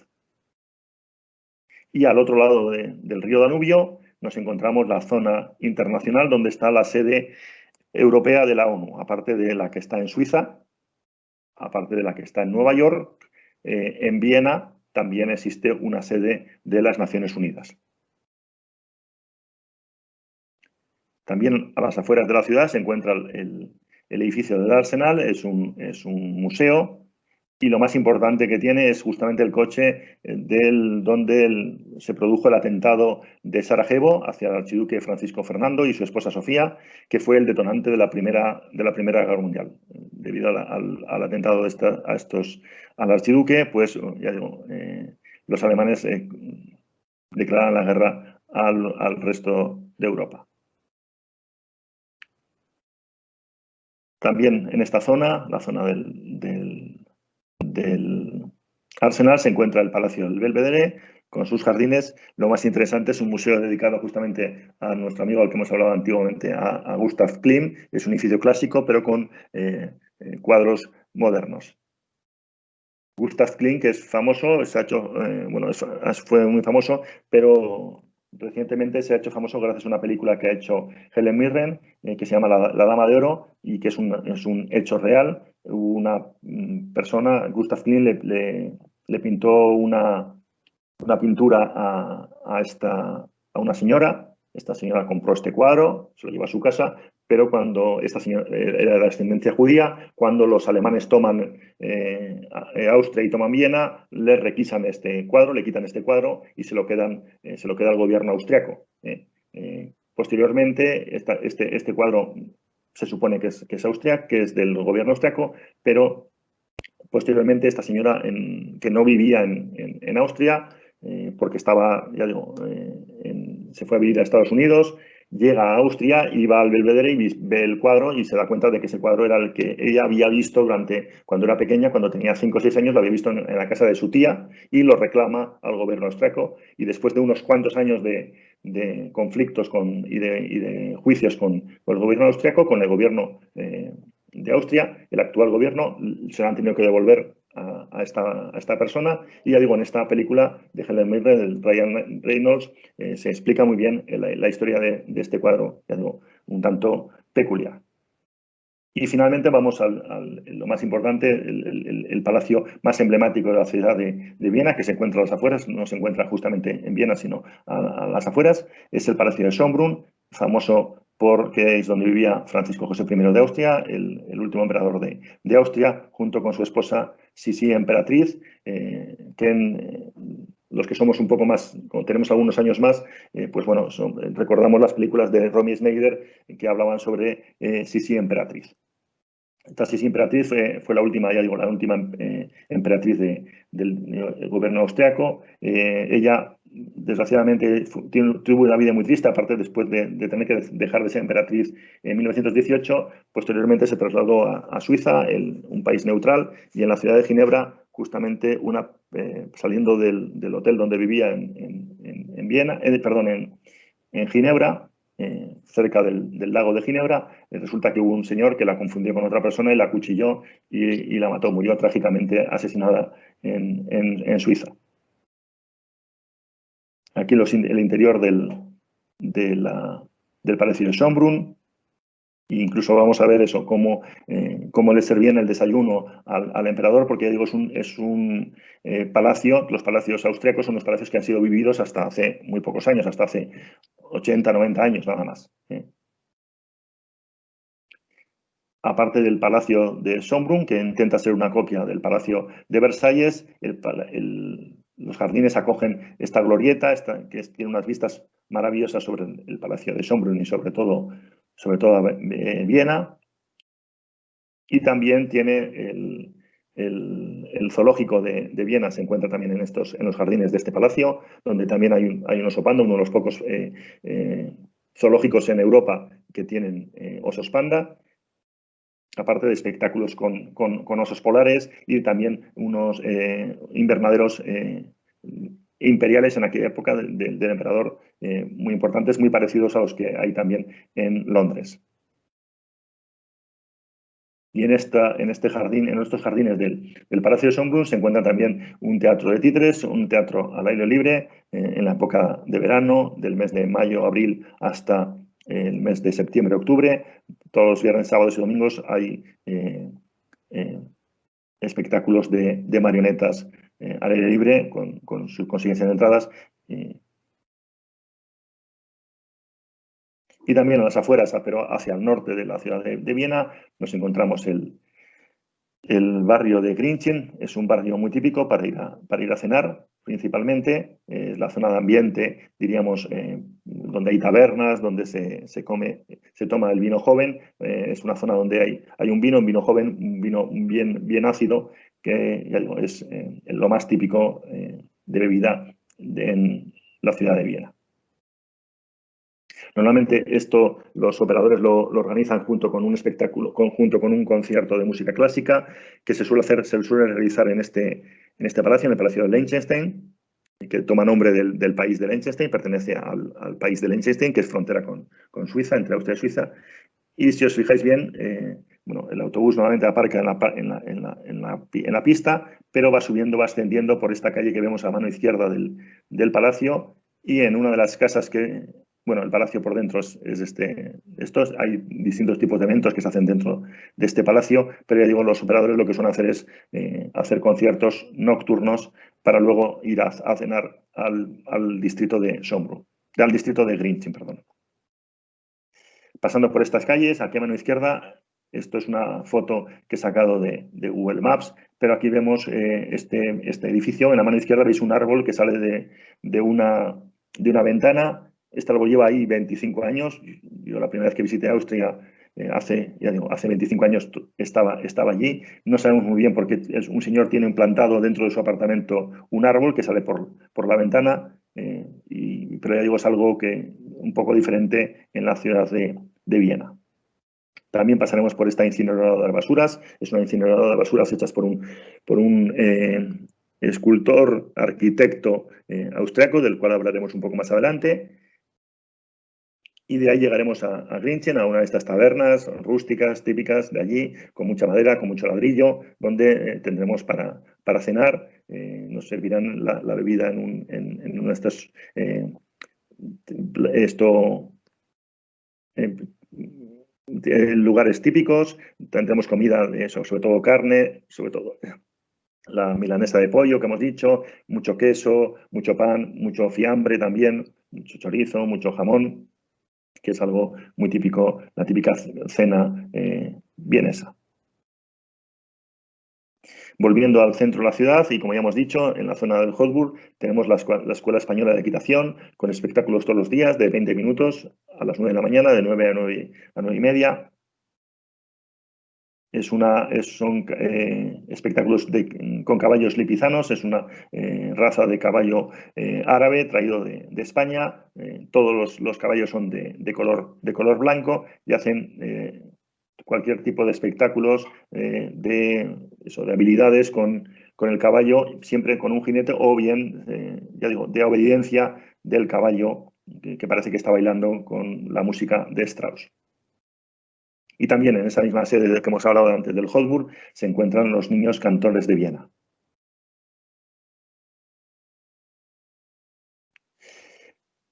Y al otro lado del río Danubio nos encontramos la zona internacional donde está la sede europea de la ONU, aparte de la que está en Suiza, aparte de la que está en Nueva York. En Viena también existe una sede de las Naciones Unidas. También a las afueras de la ciudad se encuentra el edificio del Arsenal, es un museo, y lo más importante que tiene es justamente el coche donde se produjo el atentado de Sarajevo hacia el archiduque Francisco Fernando y su esposa Sofía, que fue el detonante de la Primera Guerra Mundial. Debido al atentado al archiduque, pues ya digo, los alemanes declaran la guerra al resto de Europa. También en esta zona, la zona del Arsenal, se encuentra el Palacio del Belvedere con sus jardines. Lo más interesante es un museo dedicado justamente a nuestro amigo al que hemos hablado antiguamente, a Gustav Klimt. Es un edificio clásico, pero con cuadros modernos. Gustav Klimt, que es famoso, fue muy famoso, pero recientemente se ha hecho famoso gracias a una película que ha hecho Helen Mirren, que se llama La Dama de Oro, y que es un hecho real. Una persona, Gustav Klimt, le pintó una pintura a una señora. Esta señora compró este cuadro, se lo llevó a su casa, pero cuando esta señora era de ascendencia judía, cuando los alemanes toman Austria y toman Viena, le requisan este cuadro, le quitan este cuadro y se lo queda al gobierno austriaco. Posteriormente, este cuadro se supone que es austriaco, que es del gobierno austriaco, pero posteriormente esta señora, que no vivía en Austria, porque estaba, ya digo, se fue a vivir a Estados Unidos, llega a Austria y va al Belvedere y ve el cuadro y se da cuenta de que ese cuadro era el que ella había visto cuando era pequeña, cuando tenía 5 o 6 años, lo había visto en la casa de su tía y lo reclama al gobierno austriaco. Y después de unos cuantos años de conflictos y de juicios con el gobierno austriaco, con el gobierno de Austria, el actual gobierno, se lo han tenido que devolver a esta persona. Y ya digo, en esta película de Helen Mirren, de Ryan Reynolds, se explica muy bien la historia de este cuadro, ya digo, un tanto peculiar. Y finalmente vamos a lo más importante, el palacio más emblemático de la ciudad de Viena, que se encuentra a las afueras, no se encuentra justamente en Viena, sino a las afueras, es el Palacio de Schönbrunn, famoso porque es donde vivía Francisco José I de Austria, el último emperador de Austria, junto con su esposa Sisi emperatriz, los que somos un poco más, como tenemos algunos años más, pues bueno, recordamos las películas de Romy Schneider que hablaban sobre Sisi emperatriz. Esta Sisi emperatriz fue la última, ya digo, la última emperatriz del gobierno austriaco. Ella, desgraciadamente, tuvo una vida muy triste, aparte después de tener que dejar de ser emperatriz en 1918. Posteriormente se trasladó a Suiza, un país neutral, y en la ciudad de Ginebra, justamente saliendo del hotel donde vivía en Viena, en Ginebra, cerca del lago de Ginebra, resulta que hubo un señor que la confundió con otra persona y la acuchilló y la mató. Murió trágicamente asesinada en Suiza. Aquí el interior del Palacio de Schönbrunn. Incluso vamos a ver eso, cómo le servían el desayuno al emperador, porque ya digo, es un palacio. Los palacios austriacos son los palacios que han sido vividos hasta hace muy pocos años, hasta hace 80, 90 años nada más. Aparte del Palacio de Schönbrunn, que intenta ser una copia del Palacio de Versalles, los jardines acogen esta glorieta, que tiene unas vistas maravillosas sobre el Palacio de Schönbrunn y sobre todo Viena. Y también tiene el zoológico de Viena, se encuentra también en los jardines de este palacio, donde también hay un oso panda, uno de los pocos zoológicos en Europa que tienen osos panda, aparte de espectáculos con osos polares y también unos invernaderos imperiales en aquella época del emperador, muy importantes, muy parecidos a los que hay también en Londres. Y en estos jardines del Palacio de Schönbrunn se encuentra también un teatro de títeres, un teatro al aire libre en la época de verano, del mes de mayo, abril hasta el mes de septiembre, octubre. Todos los viernes, sábados y domingos hay espectáculos de marionetas al aire libre con sus consignación de entradas. Y también a las afueras, pero hacia el norte de la ciudad de Viena, nos encontramos el barrio de Grinchen. Es un barrio muy típico para ir a cenar, principalmente. Es la zona de ambiente, diríamos, donde hay tabernas, donde se toma el vino joven. Es una zona donde hay un vino joven, un vino bien ácido, que ya digo, es lo más típico de bebida en la ciudad de Viena. Normalmente esto los operadores lo organizan junto con un espectáculo, junto con un concierto de música clásica que se suele realizar en este palacio, en el Palacio de Liechtenstein, que toma nombre del país de Liechtenstein, pertenece al país de Liechtenstein, que es frontera con Suiza, entre Austria y Suiza. Y si os fijáis bien, el autobús normalmente aparca en la pista, pero va subiendo, va ascendiendo por esta calle que vemos a mano izquierda del palacio, y en una de las casas el palacio por dentro hay distintos tipos de eventos que se hacen dentro de este palacio, pero ya digo, los operadores lo que suelen hacer es hacer conciertos nocturnos para luego ir a cenar al distrito de Schönbrunn, al distrito de Grinchen, perdón. Pasando por estas calles, aquí a mano izquierda, esto es una foto que he sacado de Google Maps, pero aquí vemos este edificio. En la mano izquierda veis un árbol que sale de una ventana. Este árbol lleva ahí 25 años. Yo la primera vez que visité Austria ya digo, hace 25 años estaba allí. No sabemos muy bien por qué un señor tiene plantado dentro de su apartamento un árbol que sale por la ventana, pero ya digo, es algo que un poco diferente en la ciudad de Viena. También pasaremos por esta incineradora de basuras. Es una incineradora de basuras hecha por un escultor, arquitecto austriaco, del cual hablaremos un poco más adelante. Y de ahí llegaremos a Grinchen, a una de estas tabernas rústicas, típicas de allí, con mucha madera, con mucho ladrillo, donde tendremos para cenar. Nos servirán la bebida en uno de estos lugares típicos. Tendremos comida de eso, sobre todo carne, sobre todo la milanesa de pollo que hemos dicho, mucho queso, mucho pan, mucho fiambre también, mucho chorizo, mucho jamón, que es algo muy típico, la típica cena vienesa. Volviendo al centro de la ciudad, y como ya hemos dicho, en la zona del Hofburg tenemos la Escuela Española de Equitación, con espectáculos todos los días de 20 minutos a las 9 de la mañana, de 9 a 9 y media. Son espectáculos con caballos lipizanos, es una raza de caballo árabe traído de España. Todos los caballos son de color blanco y hacen cualquier tipo de espectáculos de habilidades con el caballo, siempre con un jinete o bien, ya digo, de obediencia del caballo que parece que está bailando con la música de Strauss. Y también en esa misma sede de que hemos hablado antes del Hofburg se encuentran los niños cantores de Viena.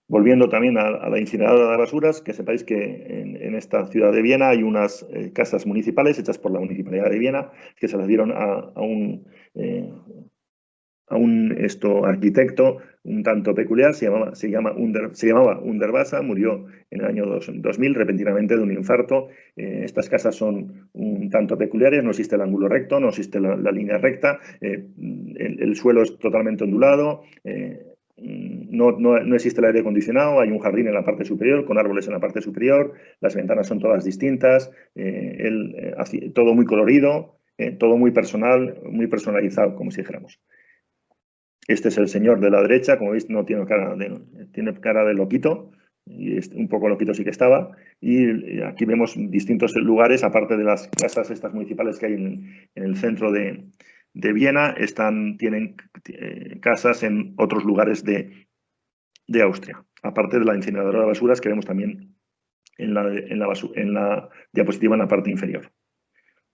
Volviendo también a la incineradora de basuras, que sepáis que en esta ciudad de Viena hay unas casas municipales hechas por la Municipalidad de Viena que se las dieron a un arquitecto un tanto peculiar, se llamaba Underbasa, murió en el año 2000 repentinamente de un infarto. Estas casas son un tanto peculiares, no existe el ángulo recto, no existe la línea recta, el suelo es totalmente ondulado, no existe el aire acondicionado, hay un jardín en la parte superior con árboles en la parte superior, las ventanas son todas distintas, todo muy colorido, todo muy personal, muy personalizado, como si dijéramos. Este es el señor de la derecha, como veis no tiene cara de loquito, y un poco loquito sí que estaba. Y aquí vemos distintos lugares, aparte de las casas estas municipales que hay en el centro de Viena, tienen casas en otros lugares de Austria, aparte de la incineradora de basuras que vemos también en la diapositiva en la parte inferior.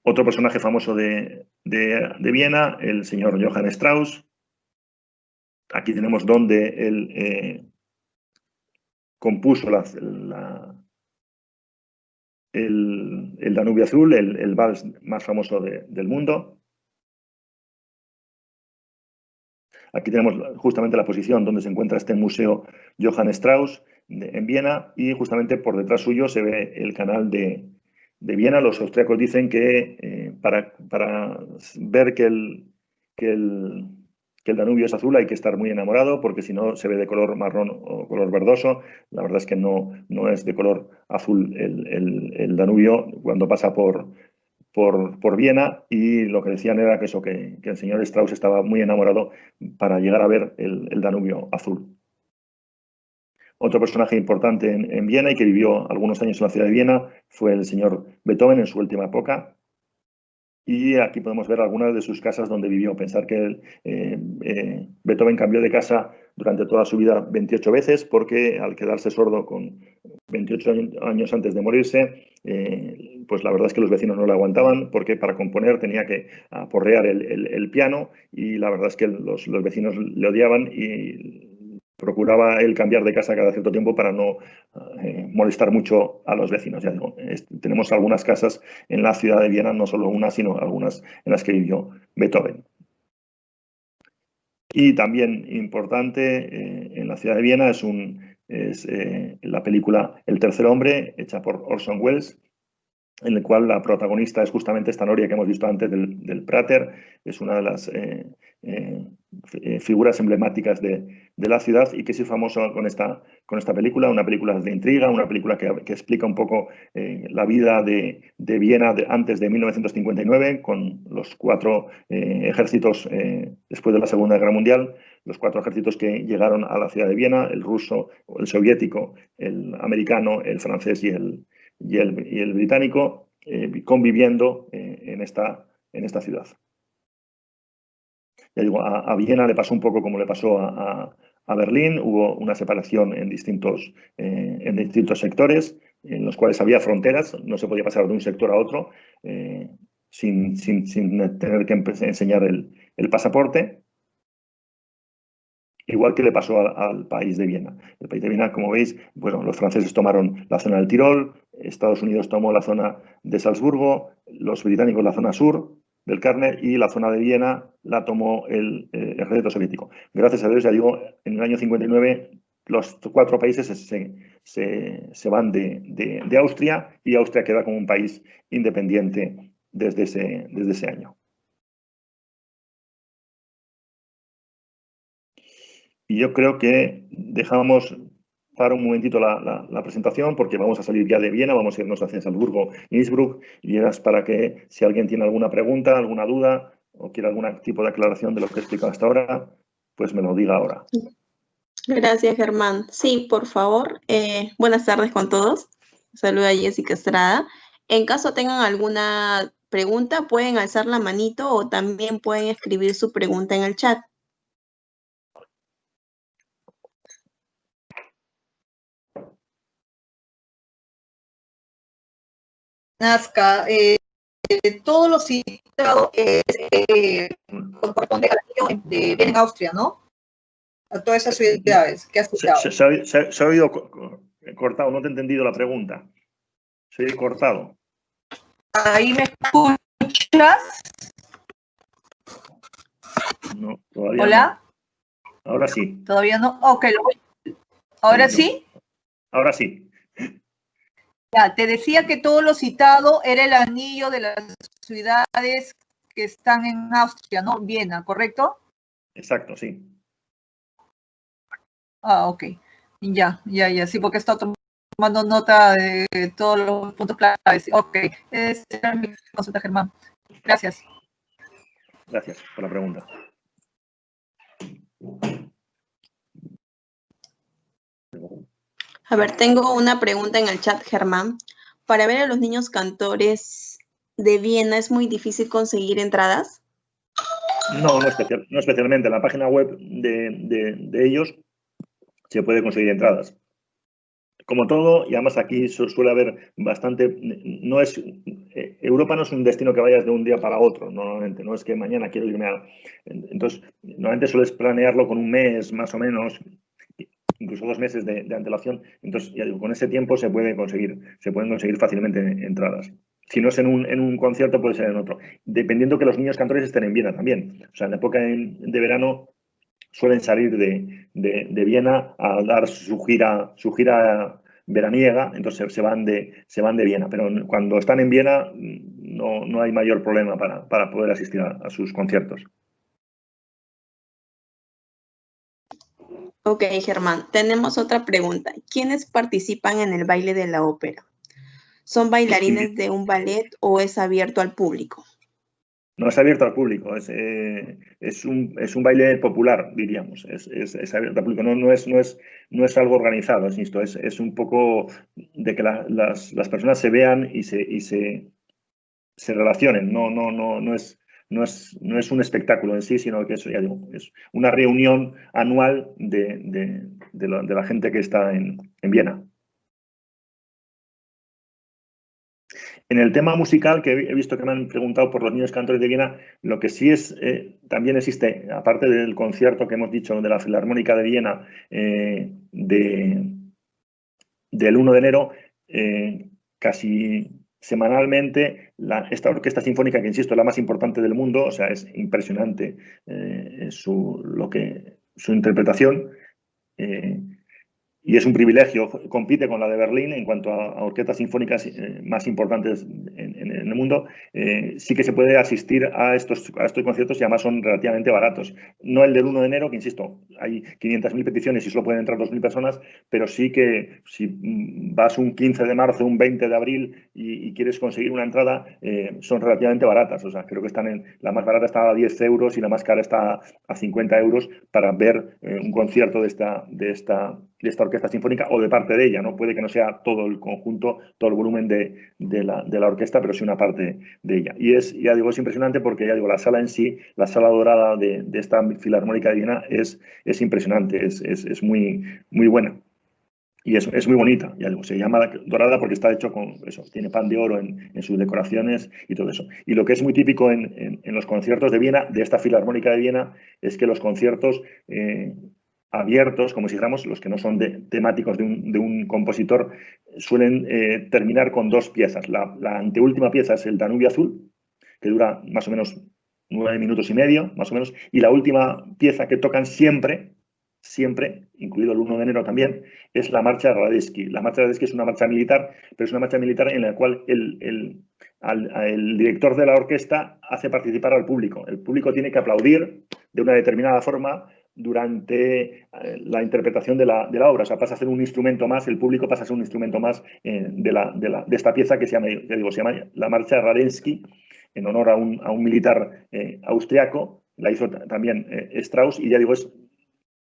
Otro personaje famoso de Viena, el señor Johann Strauss. Aquí tenemos donde él compuso el Danubio Azul, el vals más famoso del mundo. Aquí tenemos justamente la posición donde se encuentra este museo Johann Strauss en Viena, y justamente por detrás suyo se ve el canal de Viena. Los austríacos dicen que para ver que el Danubio es azul hay que estar muy enamorado, porque si no se ve de color marrón o color verdoso. La verdad es que no es de color azul el Danubio cuando pasa por Viena, y lo que decían era que el señor Strauss estaba muy enamorado para llegar a ver el Danubio azul. Otro personaje importante en Viena y que vivió algunos años en la ciudad de Viena fue el señor Beethoven en su última época. Y aquí podemos ver algunas de sus casas donde vivió. Pensar que Beethoven cambió de casa durante toda su vida 28 veces, porque al quedarse sordo con 28 años antes de morirse, pues la verdad es que los vecinos no le aguantaban, porque para componer tenía que aporrear el piano, y la verdad es que los vecinos le odiaban y procuraba él cambiar de casa cada cierto tiempo para no molestar mucho a los vecinos. Ya digo, tenemos algunas casas en la ciudad de Viena, no solo una, sino algunas en las que vivió Beethoven. Y también importante en la ciudad de Viena es la película El tercer hombre, hecha por Orson Welles, en el cual la protagonista es justamente esta Noria que hemos visto antes del Prater. Es una de las figuras emblemáticas de la ciudad y que es famoso con esta película, una película de intriga, una película que explica un poco la vida de Viena antes de 1959, con los 4 ejércitos después de la Segunda Guerra Mundial, los 4 ejércitos que llegaron a la ciudad de Viena, el ruso, el soviético, el americano, el francés y el británico, conviviendo en esta ciudad. Ya digo, a Viena le pasó un poco como le pasó a Berlín. Hubo una separación en distintos sectores, en los cuales había fronteras, no se podía pasar de un sector a otro sin tener que enseñar el pasaporte. Igual que le pasó al país de Viena. El país de Viena, como veis, bueno, los franceses tomaron la zona del Tirol, Estados Unidos tomó la zona de Salzburgo, los británicos la zona sur del Kärnten y la zona de Viena la tomó el ejército soviético. Gracias a Dios, ya digo, en el año 59 los 4 países se van de Austria y Austria queda como un país independiente desde ese año. Y yo creo que dejamos para un momentito la presentación porque vamos a salir ya de Viena, vamos a irnos hacia Salzburgo, Innsbruck, y es para que si alguien tiene alguna pregunta, alguna duda o quiere algún tipo de aclaración de lo que he explicado hasta ahora, pues me lo diga ahora. Gracias, Germán. Sí, por favor. Buenas tardes con todos. Saluda a Jessica Estrada. En caso tengan alguna pregunta, pueden alzar la manito o también pueden escribir su pregunta en el chat. Nazca, todos los citados corresponde al año de Viena, Austria, ¿no? A todas esas ciudades que has citado. Se ha oído cortado, no te he entendido la pregunta. Se ha oído cortado. ¿Ahí me escuchas? No, todavía ¿Hola? No. Ahora sí. ¿Todavía no? Ok, ¿ahora sí? Ahora sí. Ya, te decía que todo lo citado era el anillo de las ciudades que están en Austria, ¿no? Viena, ¿correcto? Exacto, sí. Ah, ok. Ya, sí, porque he estado tomando nota de todos los puntos claves. Ok, esa era mi consulta, Germán. Gracias. Gracias por la pregunta. A ver, tengo una pregunta en el chat, Germán. Para ver a los niños cantores de Viena, ¿es muy difícil conseguir entradas? No especialmente. En la página web de ellos se puede conseguir entradas. Como todo, y además aquí suele haber bastante... Europa no es un destino que vayas de un día para otro, normalmente. No es que mañana quiero irme a... Entonces, normalmente sueles planearlo con un mes más o menos, incluso 2 meses de antelación. Entonces, ya digo, con ese tiempo se pueden conseguir fácilmente entradas. Si no es en un concierto, puede ser en otro. Dependiendo que los niños cantores estén en Viena también. O sea, en la época de verano suelen salir de Viena a dar su gira veraniega, entonces se van de Viena. Pero cuando están en Viena no hay mayor problema para poder asistir a sus conciertos. Ok, Germán, tenemos otra pregunta. ¿Quiénes participan en el baile de la ópera? ¿Son bailarines de un ballet o es abierto al público? No es abierto al público, es un baile popular, diríamos. Es abierto al público, no es algo organizado, insisto, es un poco de que las personas se vean y se relacionen. No es un espectáculo en sí, sino que eso, ya digo, es una reunión anual de la gente que está en Viena. En el tema musical, que he visto que me han preguntado por los niños cantores de Viena, lo que sí es, también existe, aparte del concierto que hemos dicho de la Filarmónica de Viena del 1 de enero, casi semanalmente, esta orquesta sinfónica, que insisto es la más importante del mundo, o sea, es impresionante su interpretación, y es un privilegio, compite con la de Berlín en cuanto a orquestas sinfónicas más importantes en el mundo. Sí que se puede asistir a estos conciertos y además son relativamente baratos. No el del 1 de enero, que insisto, hay 500.000 peticiones y solo pueden entrar 2.000 personas, pero sí que si vas un 15 de marzo, un 20 de abril y quieres conseguir una entrada, son relativamente baratas. O sea, creo que la más barata está a 10 euros y la más cara está a 50 euros para ver un concierto de esta orquesta sinfónica o de parte de ella, ¿no? Puede que no sea todo el conjunto, todo el volumen de la orquesta, pero sí una parte de ella. Y ya digo, es impresionante porque, ya digo, la sala en sí, la sala dorada de esta Filarmónica de Viena es impresionante, es muy, muy buena. Y es muy bonita, ya digo, se llama dorada porque está hecho con eso, tiene pan de oro en sus decoraciones y todo eso. Y lo que es muy típico en los conciertos de Viena, de esta Filarmónica de Viena, es que los conciertos abiertos, como si dijéramos, los que no son temáticos de un compositor, suelen terminar con 2 piezas. La anteúltima pieza es el Danubio Azul, que dura más o menos 9 minutos y medio, más o menos, y la última pieza que tocan siempre, incluido el 1 de enero también, es la marcha Radetzky. La marcha Radetzky es una marcha militar, pero es una marcha militar en la cual el director de la orquesta hace participar al público. El público tiene que aplaudir de una determinada forma durante la interpretación de la obra. O sea, pasa a ser un instrumento más, el público pasa a ser un instrumento más de esta pieza que se llama la marcha Radetzky, en honor a un militar austriaco. La hizo también Strauss, y ya digo,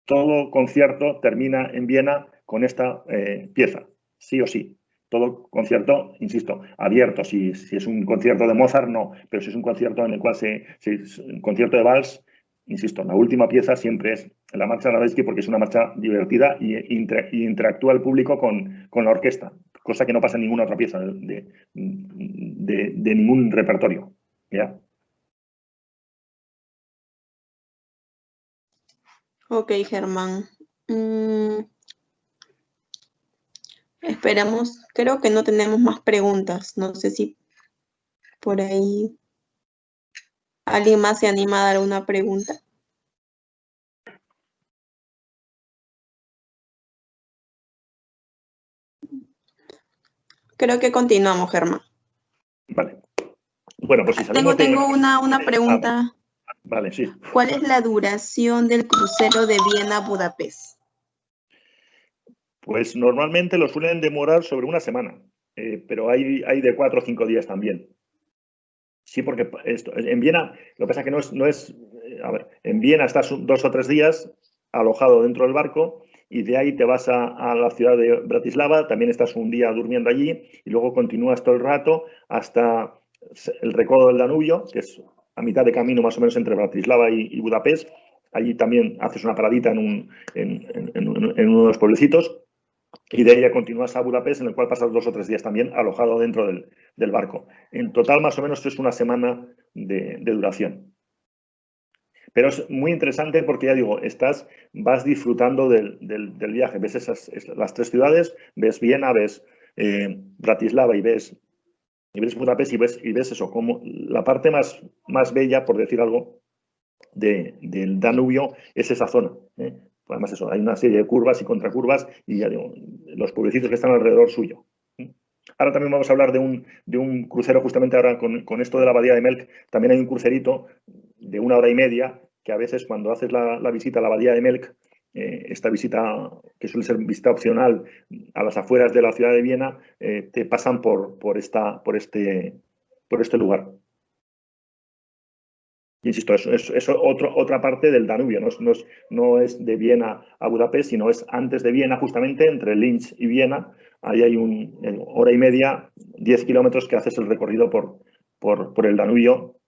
todo concierto termina en Viena con esta pieza, sí o sí. Todo concierto, insisto, abierto. Si es un concierto de Mozart, no. Pero si es un concierto en el cual un concierto de vals, insisto, la última pieza siempre es la marcha Radetzky porque es una marcha divertida y interactúa el público con la orquesta, cosa que no pasa en ninguna otra pieza de ningún repertorio. ¿Ya? Ok, Germán. Esperamos, creo que no tenemos más preguntas. No sé si por ahí alguien más se anima a dar una pregunta. Creo que continuamos, Germán. Vale. Bueno, pues si salimos Tengo una pregunta. Vale, sí. ¿Cuál es la duración del crucero de Viena a Budapest? Pues normalmente lo suelen demorar sobre una semana, pero hay de 4 o 5 días también. Sí, porque en Viena, lo que pasa es que no es a ver, en Viena estás 2 o 3 días alojado dentro del barco y de ahí te vas a la ciudad de Bratislava, también estás un día durmiendo allí y luego continúas todo el rato hasta el recodo del Danubio, que es a mitad de camino más o menos entre Bratislava y Budapest. Allí también haces una paradita en uno de los pueblecitos. Y de ahí ya continúas a Budapest, en el cual pasas 2 o 3 días también alojado dentro del barco. En total, más o menos, es una semana de duración. Pero es muy interesante porque, ya digo, vas disfrutando del viaje. Ves las 3 ciudades, ves Viena, ves Bratislava y ves Budapest y ves eso, como la parte más bella, por decir algo, del Danubio es esa zona. Además, eso, hay una serie de curvas y contracurvas y ya digo, los pueblecitos que están alrededor suyo. Ahora también vamos a hablar de un crucero, justamente ahora con esto de la Abadía de Melk, también hay un crucerito de 1 hora y media que a veces cuando haces la visita a la Abadía de Melk, esta visita, que suele ser visita opcional a las afueras de la ciudad de Viena, te pasan por este lugar. Insisto, es otra parte del Danubio, no es de Viena a Budapest, sino es antes de Viena, justamente entre Linz y Viena. Ahí hay 1 hora y media, 10 kilómetros que haces el recorrido por el Danubio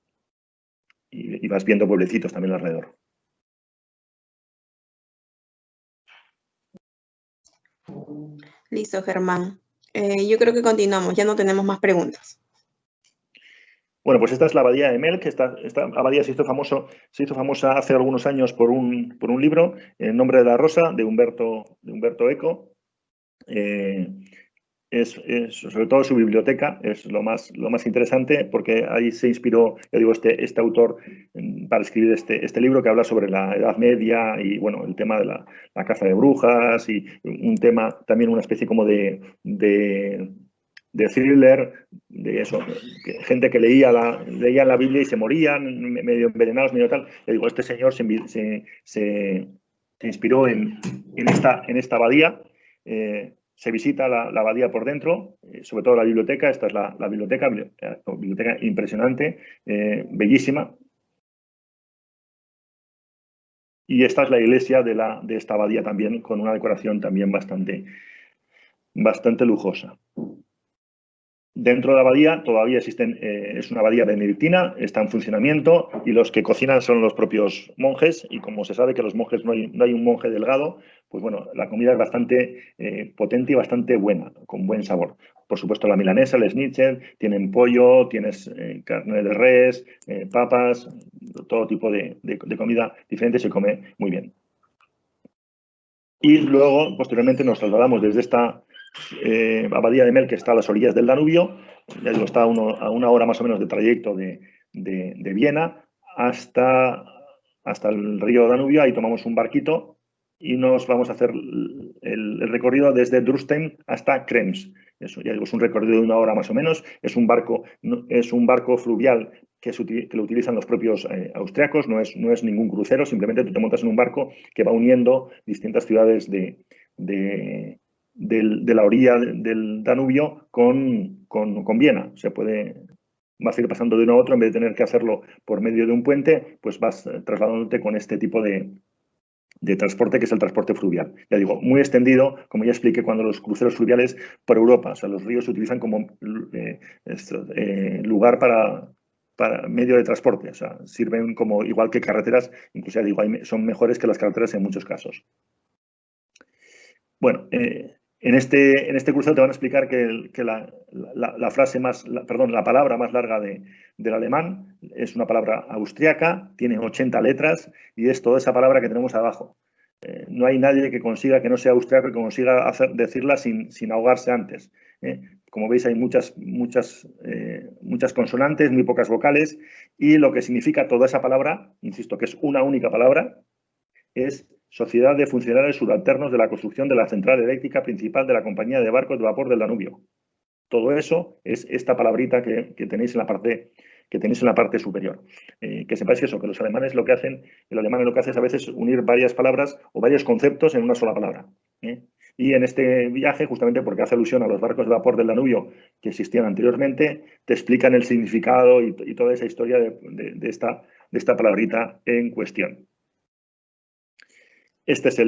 y vas viendo pueblecitos también alrededor. Listo, Germán. Yo creo que continuamos, ya no tenemos más preguntas. Bueno, pues esta es la Abadía de Melk. Esta abadía se hizo famosa hace algunos años por un libro, El nombre de la rosa, de Umberto Eco. sobre todo su biblioteca, es lo más interesante, porque ahí se inspiró, ya digo, este autor para escribir este libro que habla sobre la Edad Media y, bueno, el tema de la caza de brujas y un tema, también una especie como de thriller, de eso, gente que leía la Biblia y se morían, medio envenenados, medio tal. Ya digo, este señor se inspiró en esta abadía. Se visita la abadía por dentro, sobre todo la biblioteca. Esta es la biblioteca impresionante, bellísima. Y esta es la iglesia de esta abadía también, con una decoración también bastante lujosa. Dentro de la abadía todavía existen, es una abadía benedictina, está en funcionamiento, y los que cocinan son los propios monjes, y como se sabe que los monjes no hay un monje delgado, pues bueno, la comida es bastante potente y bastante buena, con buen sabor. Por supuesto, la milanesa, el schnitzel, tienen pollo, tienes carne de res, papas, todo tipo de comida diferente, se come muy bien. Y luego, posteriormente, nos trasladamos desde esta abadía de Mel, que está a las orillas del Danubio, ya digo, está a una hora más o menos de trayecto de Viena hasta el río Danubio. Ahí tomamos un barquito y nos vamos a hacer el recorrido desde Drüsten hasta Krems. Eso, ya digo, es un recorrido de una hora más o menos. Es un barco fluvial que lo utilizan los propios austriacos, no es ningún crucero, simplemente tú te montas en un barco que va uniendo distintas ciudades de la orilla del Danubio con Viena. Vas a ir pasando de uno a otro, en vez de tener que hacerlo por medio de un puente, pues vas trasladándote con este tipo de transporte, que es el transporte fluvial. Ya digo, muy extendido, como ya expliqué, cuando los cruceros fluviales por Europa. O sea, los ríos se utilizan como lugar para medio de transporte. O sea, sirven como igual que carreteras, incluso ya digo, son mejores que las carreteras en muchos casos. Bueno, en este crucero te van a explicar que la palabra más larga del alemán es una palabra austriaca, tiene 80 letras y es toda esa palabra que tenemos abajo. No hay nadie que no sea austriaco, que consiga decirla sin ahogarse antes. Como veis, hay muchas consonantes, muy pocas vocales, y lo que significa toda esa palabra, insisto, que es una única palabra, es Sociedad de Funcionarios Subalternos de la Construcción de la Central Eléctrica Principal de la Compañía de Barcos de Vapor del Danubio. Todo eso es esta palabrita que tenéis en la parte superior. Que sepáis que los alemanes lo que hacen, el alemán lo que hace es a veces unir varias palabras o varios conceptos en una sola palabra. Y en este viaje, justamente porque hace alusión a los barcos de vapor del Danubio que existían anteriormente, te explican el significado y toda esa historia de esta palabrita en cuestión. Este es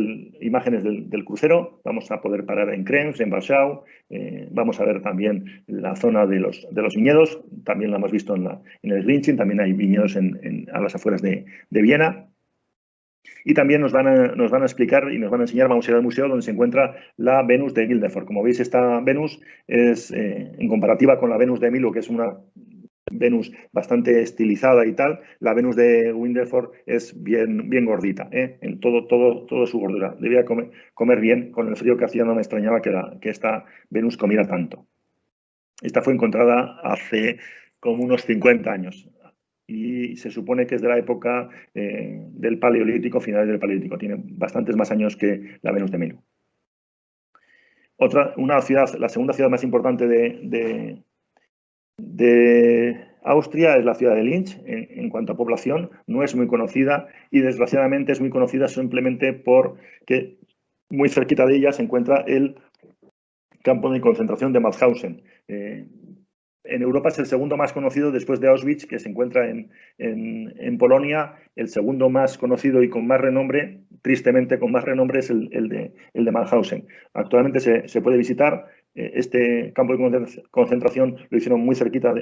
imágenes del crucero. Vamos a poder parar en Krems, en Warschau. Vamos a ver también la zona de los viñedos. También la hemos visto en el Grinchen. También hay viñedos a las afueras de Viena. Y también nos van a explicar y nos van a enseñar, vamos a ir al museo donde se encuentra la Venus de Gildeford. Como veis, esta Venus es, en comparativa con la Venus de Milo, que es una Venus bastante estilizada y tal, la Venus de Gildeford es bien gordita, en todo su gordura. Debía comer bien. Con el frío que hacía no me extrañaba que esta Venus comiera tanto. Esta fue encontrada hace como unos 50 años y se supone que es de la época del Paleolítico, finales del Paleolítico. Tiene bastantes más años que la Venus de Milo. Una ciudad, la segunda ciudad más importante de Austria es la ciudad de Linz. En cuanto a población, no es muy conocida y desgraciadamente es muy conocida simplemente porque muy cerquita de ella se encuentra el campo de concentración de Mauthausen. En Europa es el segundo más conocido después de Auschwitz, que se encuentra en Polonia. El segundo más conocido y con más renombre, tristemente con más renombre, es el de Mauthausen. Actualmente se puede visitar. Este campo de concentración lo hicieron muy cerquita,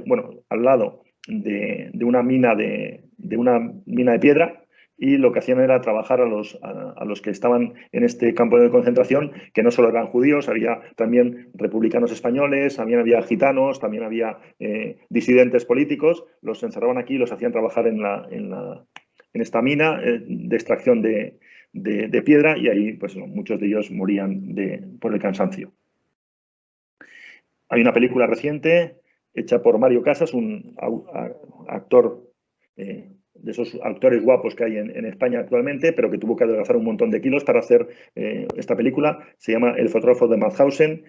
al lado de una mina de piedra, y lo que hacían era trabajar a los que estaban en este campo de concentración, que no solo eran judíos, había también republicanos españoles, también había gitanos, también había disidentes políticos. Los encerraban aquí y los hacían trabajar en esta mina de extracción de piedra, y ahí pues muchos de ellos morían por el cansancio. Hay una película reciente hecha por Mario Casas, un actor de esos actores guapos que hay en España actualmente, pero que tuvo que adelgazar un montón de kilos para hacer esta película. Se llama El fotógrafo de Mauthausen.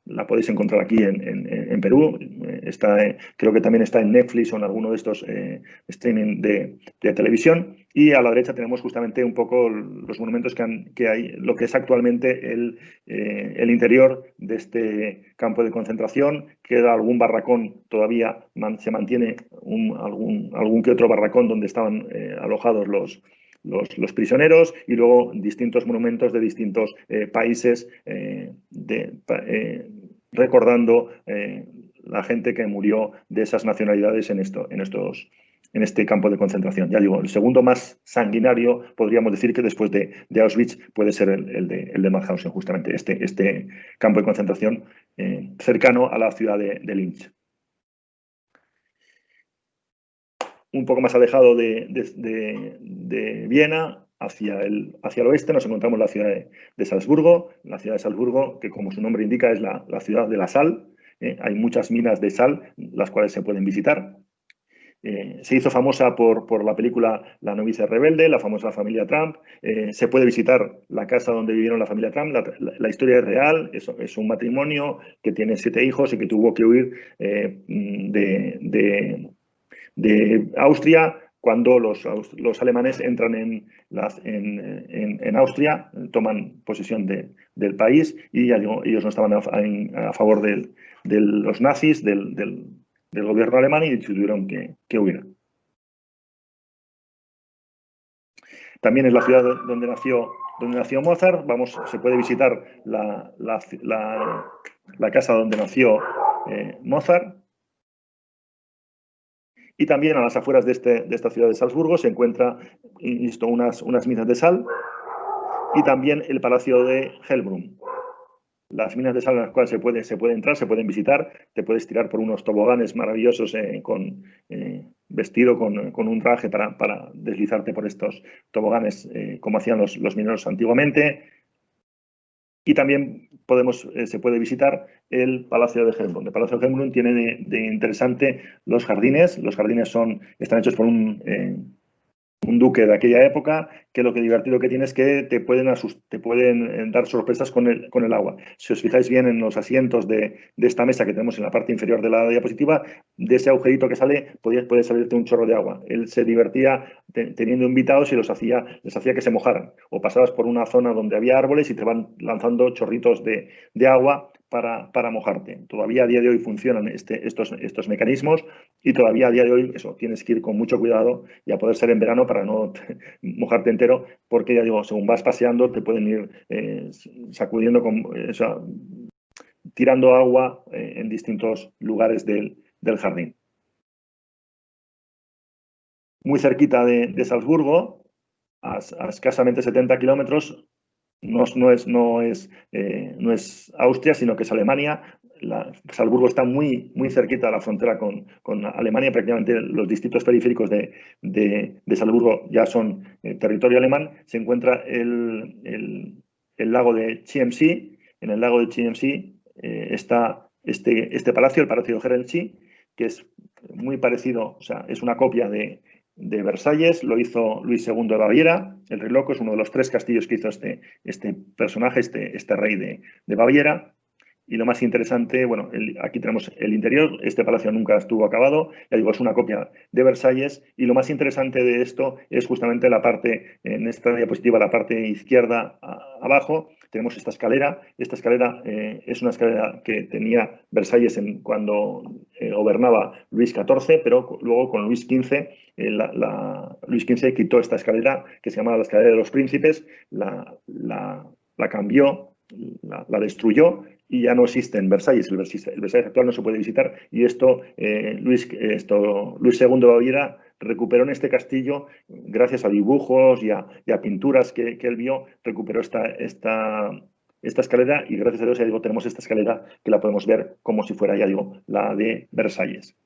La podéis encontrar aquí en Perú. Creo que también está en Netflix o en alguno de estos streaming de televisión. Y a la derecha tenemos justamente un poco los monumentos que hay, lo que es actualmente el interior de este campo de concentración. Queda algún barracón, todavía se mantiene algún que otro barracón donde estaban alojados los prisioneros, y luego distintos monumentos de distintos países recordando la gente que murió de esas nacionalidades en este campo de concentración. Ya digo, el segundo más sanguinario, podríamos decir que después de Auschwitz puede ser el de Mauthausen, justamente este campo de concentración cercano a la ciudad de Linz. Un poco más alejado de Viena, hacia el oeste, nos encontramos la ciudad de Salzburgo. La ciudad de Salzburgo, que como su nombre indica, es la ciudad de la sal. Hay muchas minas de sal, las cuales se pueden visitar. Se hizo famosa por la película La novicia rebelde, la famosa familia Trump. Se puede visitar la casa donde vivieron la familia Trump. La historia es real, es un matrimonio que tiene 7 hijos y que tuvo que huir de Austria cuando los alemanes entran en Austria, toman posesión del país, y ellos no estaban a favor de los nazis, del gobierno alemán, y tuvieron que huir. También es la ciudad donde nació Mozart. Se puede visitar la casa donde nació Mozart. Y también a las afueras de esta ciudad de Salzburgo se encuentra, insisto, unas minas de sal, y también el Palacio de Hellbrunn. Las minas de sal en las cuales se puede entrar, se pueden visitar. Te puedes tirar por unos toboganes maravillosos vestido con un traje para deslizarte por estos toboganes, como hacían los mineros antiguamente. Y también se puede visitar el Palacio de Hellbrunn. El Palacio de Hellbrunn tiene de interesante los jardines. Los jardines están hechos por un duque de aquella época, que lo que divertido que tiene es que te pueden dar sorpresas con el agua. Si os fijáis bien en los asientos de esta mesa que tenemos en la parte inferior de la diapositiva, de ese agujerito que sale puede salirte un chorro de agua. Él se divertía teniendo invitados y les hacía que se mojaran. O pasabas por una zona donde había árboles y te van lanzando chorritos de agua para mojarte. Todavía a día de hoy funcionan estos mecanismos, y todavía a día de hoy tienes que ir con mucho cuidado, y a poder ser en verano para no mojarte entero, porque ya digo, según vas paseando te pueden ir sacudiendo, tirando agua en distintos lugares del jardín. Muy cerquita de Salzburgo, a escasamente 70 kilómetros, no es Austria, sino que es Alemania. Salzburgo está muy cerquita de la frontera con Alemania. Prácticamente los distritos periféricos de Salzburgo ya son territorio alemán. Se encuentra el lago de Chiemsee. En el lago de Chiemsee está este palacio, el Palacio de Herrenchiemsee, que es muy parecido, o sea, es una copia de Versalles. Lo hizo Luis II de Baviera. El Rey Loco es uno de los 3 castillos que hizo este personaje, este rey de Baviera. Y lo más interesante, bueno, aquí tenemos el interior. Este palacio nunca estuvo acabado. Ya digo, es una copia de Versalles. Y lo más interesante de esto es justamente la parte, en esta diapositiva, la parte izquierda abajo, tenemos esta escalera. Esta escalera es una escalera que tenía Versalles cuando gobernaba Luis XIV, pero luego con Luis XV, Luis XV quitó esta escalera, que se llamaba la escalera de los príncipes, la cambió, la destruyó, y ya no existe en Versalles. El Versalles actual no se puede visitar, y Luis II de Baviera recuperó en este castillo, gracias a dibujos y a pinturas que él vio, recuperó esta escalera, y gracias a Dios, ya digo, tenemos esta escalera que la podemos ver como si fuera, ya digo, la de Versalles.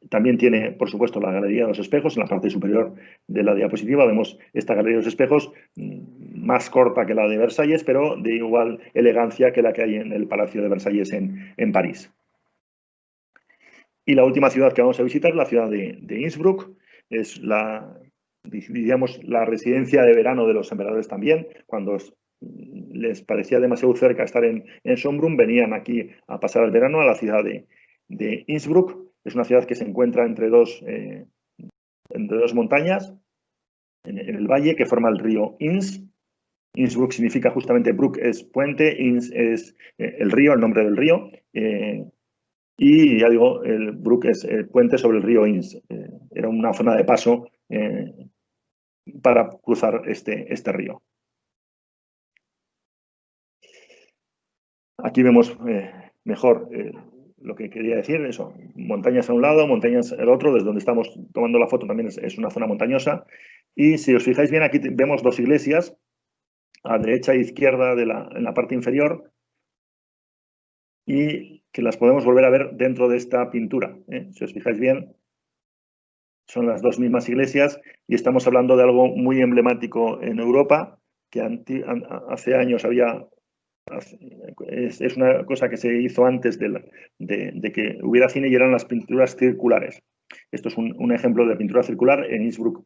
También tiene, por supuesto, la galería de los espejos. En la parte superior de la diapositiva vemos esta galería de los espejos, más corta que la de Versalles, pero de igual elegancia que la que hay en el Palacio de Versalles en París. Y la última ciudad que vamos a visitar es la ciudad de Innsbruck. Es digamos, la residencia de verano de los emperadores también. Cuando les parecía demasiado cerca estar en Schönbrunn, venían aquí a pasar el verano a la ciudad de Innsbruck. Es una ciudad que se encuentra entre dos montañas, en el valle que forma el río Inns. Innsbruck significa justamente, Bruck es puente, Inns es el río, el nombre del río. Y ya digo, el Bruck es el puente sobre el río Inns. Era una zona de paso para cruzar este río. Aquí vemos mejor lo que quería decir, eso, montañas a un lado, montañas al otro, desde donde estamos tomando la foto también es una zona montañosa. Y si os fijáis bien, aquí vemos dos iglesias, a derecha e izquierda en la parte inferior, y que las podemos volver a ver dentro de esta pintura. Si os fijáis bien, son las dos mismas iglesias y estamos hablando de algo muy emblemático en Europa, que hace años es una cosa que se hizo antes de que hubiera cine, y eran las pinturas circulares. Esto es un ejemplo de pintura circular. En Innsbruck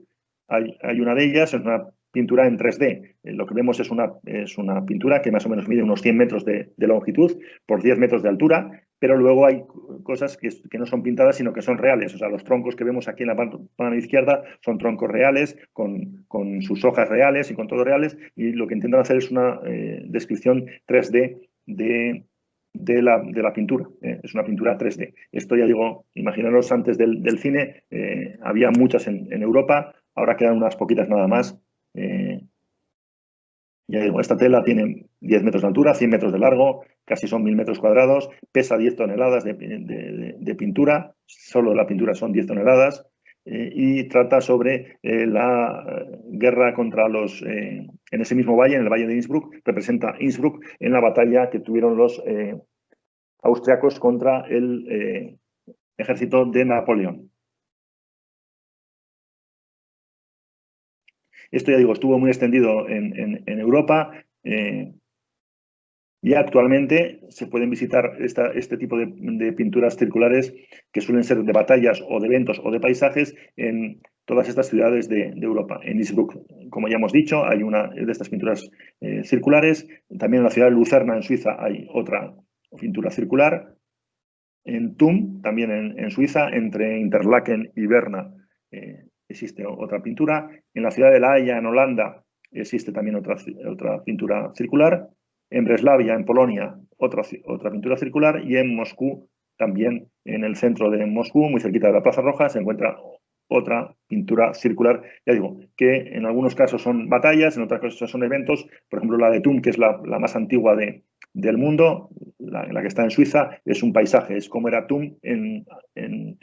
hay una de ellas, es una pintura en 3D. Lo que vemos es una pintura que más o menos mide unos 100 metros de longitud por 10 metros de altura, pero luego hay cosas que no son pintadas, sino que son reales. O sea, los troncos que vemos aquí en la mano izquierda son troncos reales, con sus hojas reales y con todo reales, y lo que intentan hacer es una descripción 3D de la pintura. Es una pintura 3D. Esto, ya digo, imaginaros, antes del cine había muchas en Europa, ahora quedan unas poquitas nada más. Ya digo, esta tela tiene 10 metros de altura, 100 metros de largo, casi son 1000 metros cuadrados, pesa 10 toneladas de pintura, solo la pintura son 10 toneladas, y trata sobre la guerra contra en ese mismo valle, en el valle de Innsbruck. Representa Innsbruck en la batalla que tuvieron los austriacos contra el ejército de Napoleón. Esto, ya digo, estuvo muy extendido en Europa, y actualmente se pueden visitar este tipo de pinturas circulares, que suelen ser de batallas o de eventos o de paisajes, en todas estas ciudades de Europa. En Innsbruck, como ya hemos dicho, hay una de estas pinturas circulares. También en la ciudad de Lucerna, en Suiza, hay otra pintura circular. En Thun, también en Suiza, entre Interlaken y Berna, existe otra pintura. En la ciudad de La Haya, en Holanda, existe también otra pintura circular. En Breslavia, en Polonia, otra pintura circular. Y en Moscú, también en el centro de Moscú, muy cerquita de la Plaza Roja, se encuentra otra pintura circular. Ya digo, que en algunos casos son batallas, en otros casos son eventos. Por ejemplo, la de Thun, que es la más antigua del mundo, la que está en Suiza, es un paisaje, es como era Thun en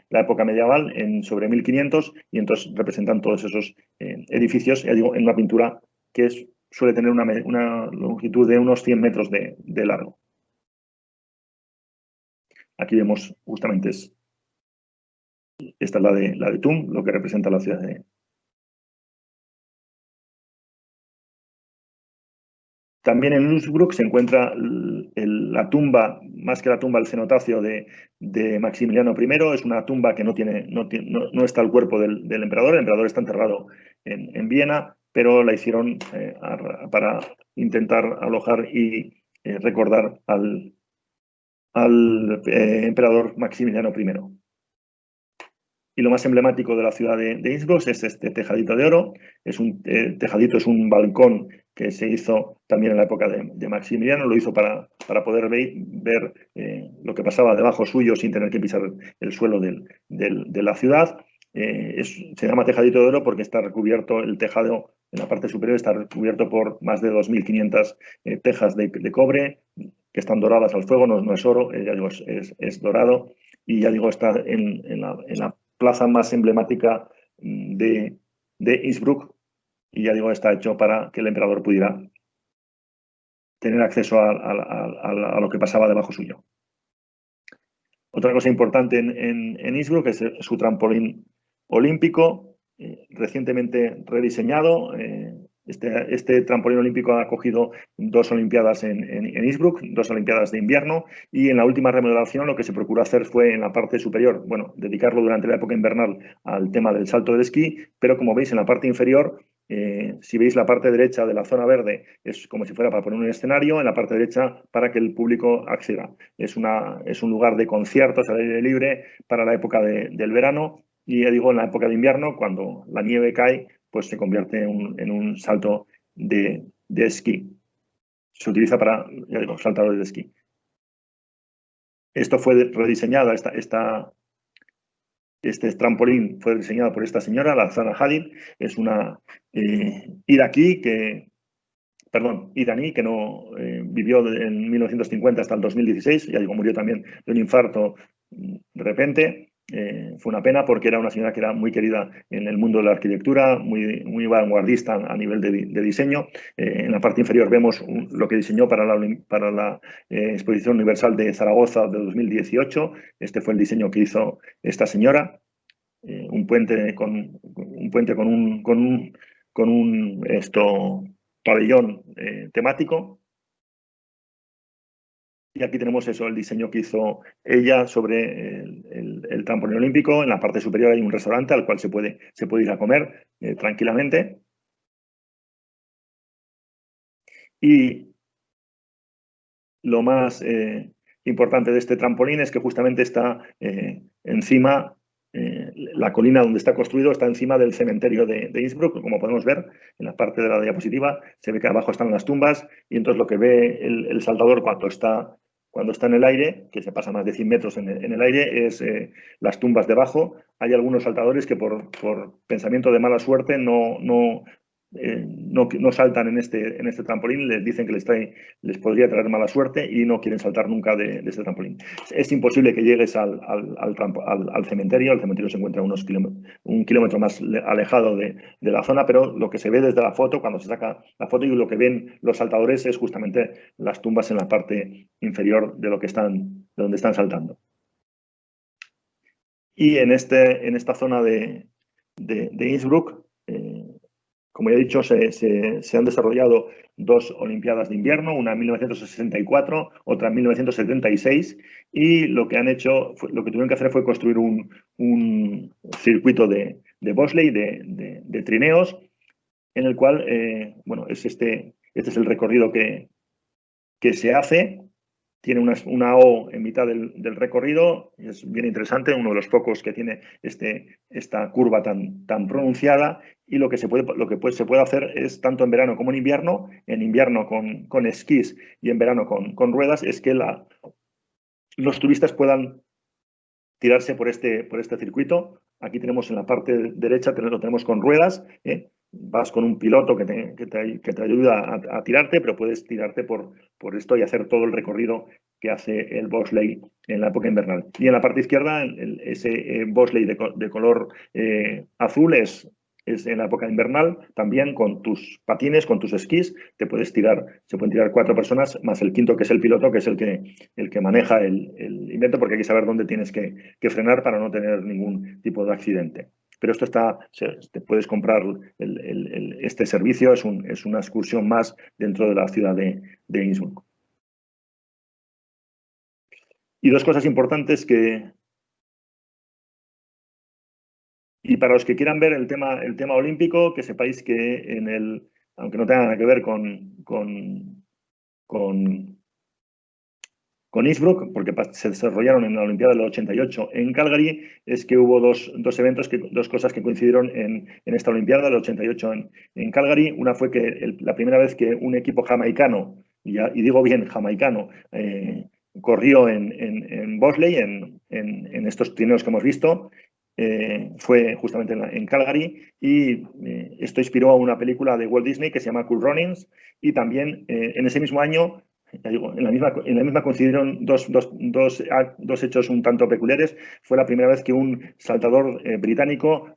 la época medieval, sobre 1500, y entonces representan todos esos edificios, ya digo, en una pintura que suele tener una longitud de unos 100 metros de largo. Aquí vemos justamente esta es la de Thun, lo que representa la ciudad de... También en Innsbruck se encuentra la tumba, más que la tumba, el cenotafio de Maximiliano I. Es una tumba que no está el cuerpo del emperador. El emperador está enterrado en Viena, pero la hicieron para intentar alojar y recordar al emperador Maximiliano I. Y lo más emblemático de la ciudad de Innsbruck es este tejadito de oro. Tejadito es un balcón que se hizo también en la época de Maximiliano. Lo hizo para poder ver lo que pasaba debajo suyo sin tener que pisar el suelo de la ciudad. Se llama tejadito de oro porque está recubierto, el tejado en la parte superior está recubierto por más de 2500 tejas de cobre, que están doradas al fuego. No es oro, ya digo, es dorado. Y ya digo, está en la plaza más emblemática de Innsbruck, y ya digo, está hecho para que el emperador pudiera tener acceso a lo que pasaba debajo suyo. Otra cosa importante en Innsbruck es su trampolín olímpico, recientemente rediseñado. Este trampolín olímpico ha acogido 2 Olimpiadas en Innsbruck, 2 Olimpiadas de invierno, y en la última remodelación lo que se procuró hacer fue en la parte superior, bueno, dedicarlo durante la época invernal al tema del salto del esquí, pero como veis en la parte inferior, si veis la parte derecha de la zona verde, es como si fuera para poner un escenario, en la parte derecha para que el público acceda. Es un lugar de conciertos al aire libre para la época del verano, y ya digo, en la época de invierno, cuando la nieve cae, pues se convierte en un salto de esquí. Se utiliza para, ya digo, saltadores de esquí. Esto fue rediseñado, este trampolín fue diseñado por esta señora, la Zana Hadid. Es una iraní que no vivió en 1950 hasta el 2016, ya digo, murió también de un infarto de repente. Fue una pena porque era una señora que era muy querida en el mundo de la arquitectura, muy vanguardista a nivel de diseño. En la parte inferior vemos lo que diseñó para la Exposición Universal de Zaragoza de 2018. Este fue el diseño que hizo esta señora. Un puente con un pabellón temático. Y aquí tenemos eso, el diseño que hizo ella sobre el trampolín olímpico. En la parte superior hay un restaurante al cual se puede ir a comer tranquilamente. Y lo más importante de este trampolín es que justamente está encima, la colina donde está construido está encima del cementerio de Innsbruck. Como podemos ver en la parte de la diapositiva, se ve que abajo están las tumbas, y entonces lo que ve el saltador cuando está en el aire, que se pasa más de 100 metros en el aire, es las tumbas debajo. Hay algunos saltadores que por pensamiento de mala suerte no saltan en este trampolín. Les dicen que les podría traer mala suerte y no quieren saltar nunca de este trampolín. Es imposible que llegues al cementerio. El cementerio se encuentra un kilómetro más alejado de la zona, pero lo que se ve desde la foto, cuando se saca la foto, y lo que ven los saltadores es justamente las tumbas en la parte inferior de donde están saltando. Y en esta zona de Innsbruck, como ya he dicho, se han desarrollado 2 Olimpiadas de invierno, una en 1964, otra en 1976, y lo que tuvieron que hacer fue construir un circuito de bobsleigh, de trineos, en el cual, bueno, este es el recorrido que se hace. Tiene una O en mitad del recorrido, es bien interesante, uno de los pocos que tiene esta curva tan pronunciada. Y lo que se puede hacer es, tanto en verano como en invierno con esquís y en verano con ruedas, es que los turistas puedan tirarse por este circuito. Aquí tenemos en la parte derecha, lo tenemos con ruedas. Vas con un piloto que te ayuda a tirarte, pero puedes tirarte por esto y hacer todo el recorrido que hace el bobsleigh en la época invernal. Y en la parte izquierda, ese bobsleigh de color azul es en la época invernal, también con tus patines, con tus esquís. Se pueden tirar 4 personas, más el quinto, que es el piloto, que es el que maneja el invento, porque hay que saber dónde tienes que frenar para no tener ningún tipo de accidente. Pero esto te puedes comprar este servicio, es una excursión más dentro de la ciudad de Innsbruck. Y 2 cosas importantes y para los que quieran ver el tema olímpico, que sepáis que aunque no tenga nada que ver con Innsbruck, porque se desarrollaron en la Olimpiada del 88 en Calgary, es que hubo dos eventos, 2 cosas que coincidieron en esta Olimpiada del 88 en Calgary. Una fue que la primera vez que un equipo jamaicano, y digo bien jamaicano, corrió en bobsleigh, en estos trineos que hemos visto, fue justamente en Calgary, y esto inspiró a una película de Walt Disney que se llama Cool Runnings. Y también en ese mismo año, ya digo, en la misma coincidieron dos hechos un tanto peculiares. Fue la primera vez que un saltador británico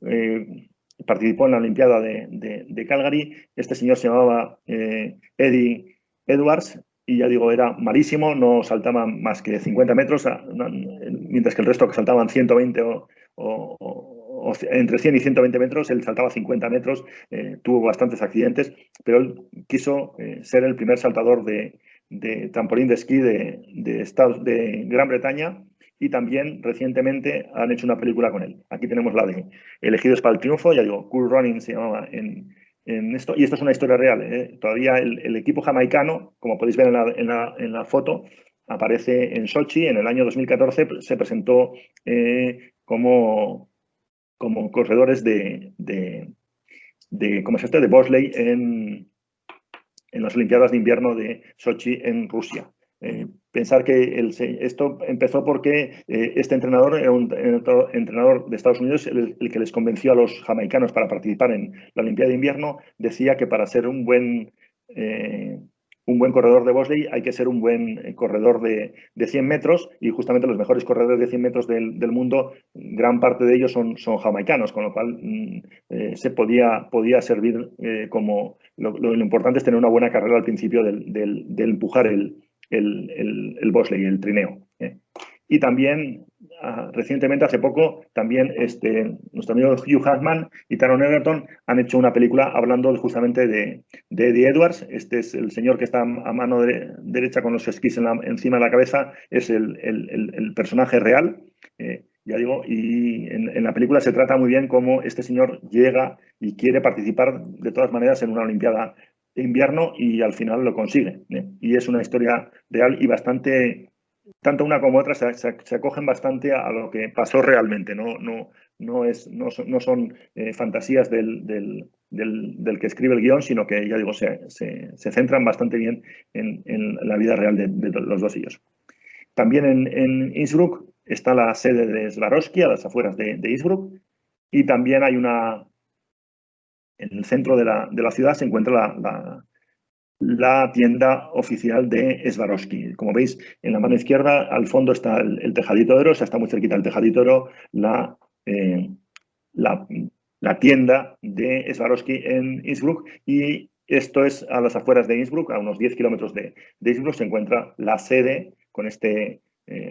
participó en la Olimpiada de Calgary. Este señor se llamaba Eddie Edwards, y ya digo, era malísimo, no saltaba más que 50 metros, mientras que el resto que saltaban 120 o entre 100 y 120 metros, él saltaba 50 metros, tuvo bastantes accidentes, pero él quiso ser el primer saltador de trampolín de esquí de Gran Bretaña, y también recientemente han hecho una película con él. Aquí tenemos la de Elegidos para el Triunfo, ya digo, Cool Running se llamaba en esto, y esto es una historia real. Todavía el equipo jamaicano, como podéis ver en la foto, aparece en Sochi. En el año 2014 se presentó como corredores ¿cómo es de bobsleigh en las Olimpiadas de Invierno de Sochi en Rusia. Pensar que esto empezó porque este entrenador era un entrenador de Estados Unidos, el que les convenció a los jamaicanos para participar en la Olimpiada de Invierno. Decía que para ser un buen corredor de bobsleigh hay que ser un buen corredor de 100 metros, y justamente los mejores corredores de 100 metros del mundo, gran parte de ellos son jamaicanos, con lo cual se podía servir como lo importante es tener una buena carrera al principio del empujar el bobsleigh, el trineo. Y también, recientemente, hace poco, también nuestro amigo Hugh Jackman y Taron Egerton han hecho una película hablando justamente de Eddie Edwards. Este es el señor que está a mano derecha con los esquís encima de la cabeza, es el personaje real. Ya digo, y en la película se trata muy bien cómo este señor llega y quiere participar de todas maneras en una Olimpiada de Invierno, y al final lo consigue. Y es una historia real y bastante, tanto una como otra, se acogen bastante a lo que pasó realmente. No son fantasías del que escribe el guión, sino que, ya digo, se centran bastante bien en la vida real de los dos ellos. También en Innsbruck está la sede de Swarovski, a las afueras de Innsbruck, y también hay en el centro de la ciudad se encuentra la tienda oficial de Swarovski. Como veis, en la mano izquierda, al fondo, está el tejadito de oro, o sea, está muy cerquita el tejadito de oro, la tienda de Swarovski en Innsbruck, y esto es a las afueras de Innsbruck, a unos 10 kilómetros de Innsbruck, se encuentra la sede con este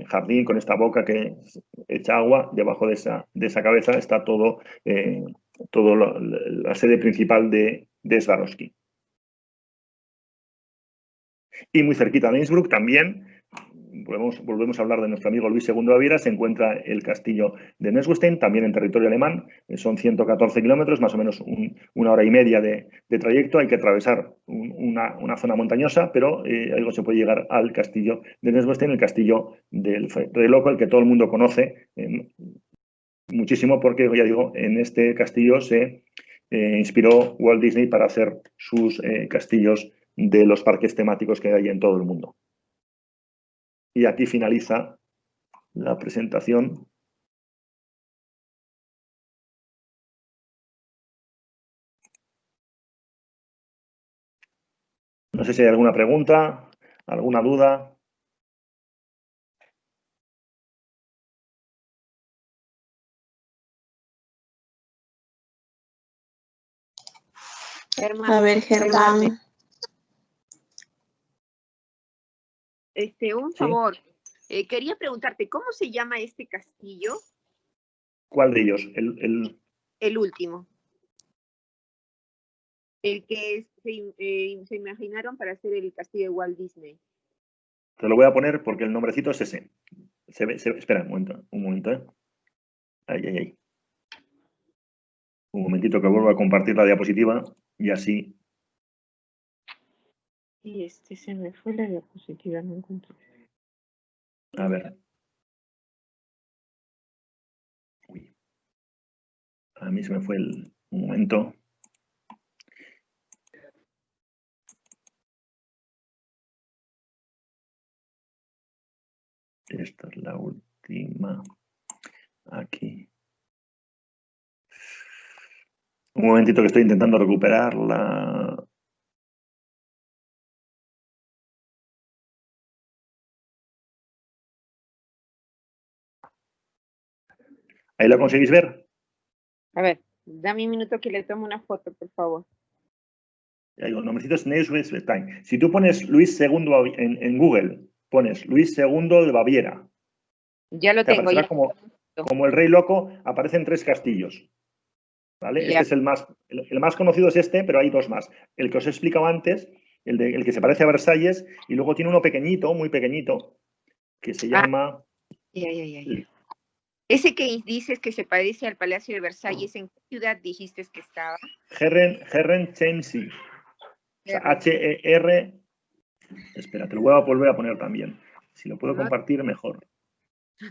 jardín, con esta boca que echa agua. Debajo de esa cabeza está todo la sede principal de Swarovski. Y muy cerquita de Innsbruck también, volvemos a hablar de nuestro amigo Luis II de Baviera, se encuentra el castillo de Neuschwanstein, también en territorio alemán. Son 114 kilómetros, más o menos una hora y media de trayecto. Hay que atravesar una zona montañosa, pero algo se puede llegar al castillo de Neuschwanstein, el castillo del Rey Loco, el que todo el mundo conoce muchísimo, porque, ya digo, en este castillo se inspiró Walt Disney para hacer sus castillos de los parques temáticos que hay en todo el mundo. Y aquí finaliza la presentación. No sé si hay alguna pregunta, alguna duda. A ver, Germán. Un favor. Quería preguntarte, ¿cómo se llama este castillo? ¿Cuál de ellos? El último. El que se imaginaron para hacer el castillo de Walt Disney. Te lo voy a poner porque el nombrecito es ese. Espera un momento. Ahí. Un momentito que vuelvo a compartir la diapositiva y así. Y se me fue la diapositiva, no encontré. A ver. Uy. A mí se me fue un momento. Esta es la última. Aquí. Un momentito que estoy intentando recuperarla. ¿Ahí la conseguís ver? A ver, dame un minuto que le tomo una foto, por favor. Los nombrecitos Neuschwanstein. Si tú pones Luis II en Google, pones Luis II de Baviera. Ya lo Te tengo. aparecerá Ya. como el rey loco, aparecen 3 castillos. ¿Vale? Ya. Este es el más conocido es este, pero hay 2 más. El que os he explicado antes, el que se parece a Versalles, y luego tiene uno pequeñito, muy pequeñito, que se llama... Ya. Ese que dices que se parece al Palacio de Versalles, ¿en qué ciudad dijiste que estaba? Herrenchiemsee. O sea, H-E-R... Espera, te lo voy a volver a poner también. Si lo puedo compartir, mejor.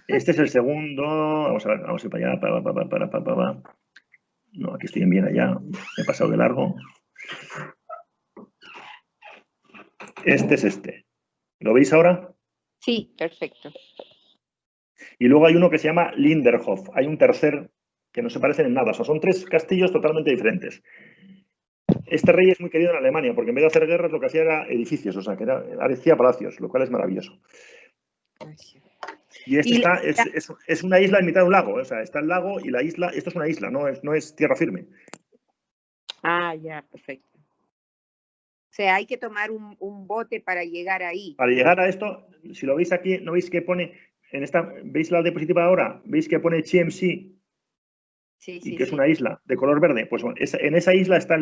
Este es el segundo. Vamos a ver para allá. No, aquí estoy en Viena ya. Me he pasado de largo. Este es este. ¿Lo veis ahora? Sí, perfecto. Y luego hay uno que se llama Linderhof. Hay un tercer que no se parecen en nada. O sea, son 3 castillos totalmente diferentes. Este rey es muy querido en Alemania porque en vez de hacer guerras lo que hacía era edificios, o sea, que hacía palacios, lo cual es maravilloso. Y este es una isla en mitad de un lago, o sea, está el lago y la isla, esto es una isla, no es tierra firme. Ah, ya, perfecto. O sea, hay que tomar un bote para llegar ahí. Para llegar a esto, si lo veis aquí, ¿no veis que pone, veis la diapositiva ahora? ¿Veis que pone Chiemsee? Sí, y que es una isla de color verde. Pues bueno, en esa isla está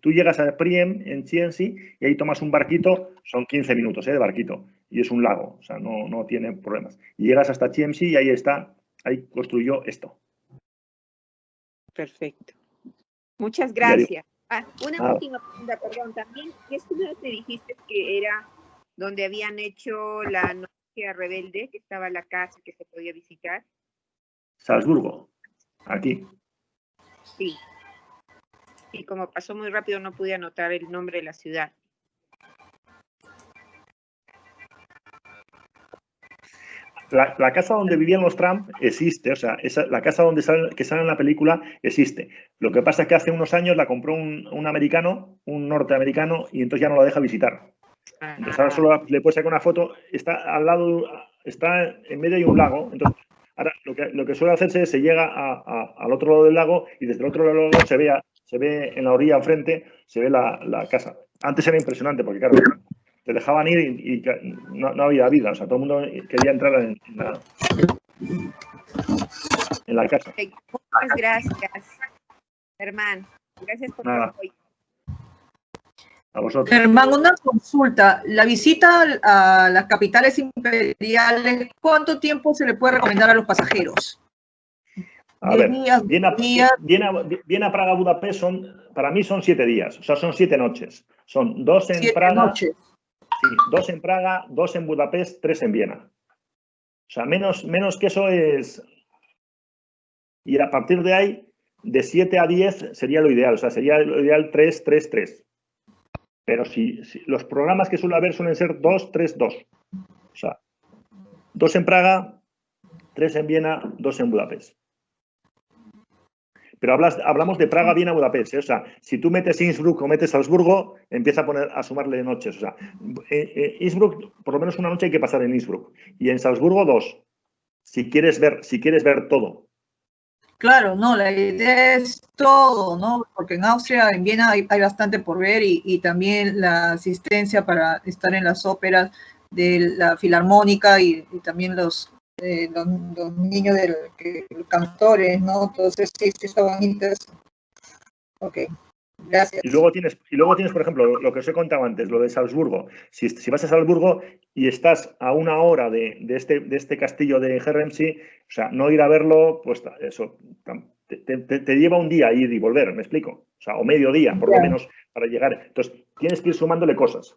tú llegas a Priem, en Chiemsee, y ahí tomas un barquito, son 15 minutos de barquito, y es un lago, o sea, no tiene problemas. Y llegas hasta Chiemsee y ahí construyó esto. Perfecto. Muchas gracias. Una Ah. última pregunta, perdón. También, ¿qué ciudad te dijiste que era donde habían hecho la noche rebelde, que estaba la casa que se podía visitar? Salzburgo, aquí. Sí. Y como pasó muy rápido, no pude anotar el nombre de la ciudad. La casa donde vivían los Trump existe, o sea, la casa que sale en la película existe. Lo que pasa es que hace unos años la compró un americano, un norteamericano, y entonces ya no la deja visitar. Entonces ahora solo le puedes sacar una foto, está al lado, está en medio de un lago, entonces ahora lo que suele hacerse es se llega al otro lado del lago y desde el otro lado del lago se ve en la orilla enfrente, se ve la casa. Antes era impresionante porque claro, te dejaban ir y no había vida, o sea, todo el mundo quería entrar en la casa. Muchas gracias, Germán. Gracias por tu apoyo. A vosotros. Germán, una consulta. La visita a las capitales imperiales, ¿cuánto tiempo se le puede recomendar a los pasajeros? A ver, Viena, Praga, Budapest para mí son 7 días, o sea, son 7 noches. Son 2 en 7 Praga. noches. Sí, 2 en Praga, 2 en Budapest, 3 en Viena. O sea, menos que eso es... Y a partir de ahí, de 7 a 10 sería lo ideal. O sea, sería lo ideal 3, 3, 3. Pero si los programas que suele haber suelen ser 2, 3, 2. O sea, 2 en Praga, 3 en Viena, 2 en Budapest. Pero hablamos de Praga, Viena, Budapest. O sea, si tú metes Innsbruck o metes Salzburgo, empieza a sumarle noches. O sea, Innsbruck, por lo menos una noche hay que pasar en Innsbruck. Y en Salzburgo 2. Si quieres ver todo. Claro, no, la idea es todo, ¿no? Porque en Austria, en Viena hay bastante por ver y también la asistencia para estar en las óperas de la Filarmónica y también los niños los cantores, ¿no? Entonces, sí, está bonito eso. Ok, gracias. Y luego tienes, por ejemplo, lo que os he contado antes, lo de Salzburgo. Si vas a Salzburgo y estás a 1 hora de este castillo de Herrenchiemsee, o sea, no ir a verlo, pues eso, te lleva un día ir y volver, ¿me explico? O sea, o medio día, por lo menos, para llegar. Entonces, tienes que ir sumándole cosas.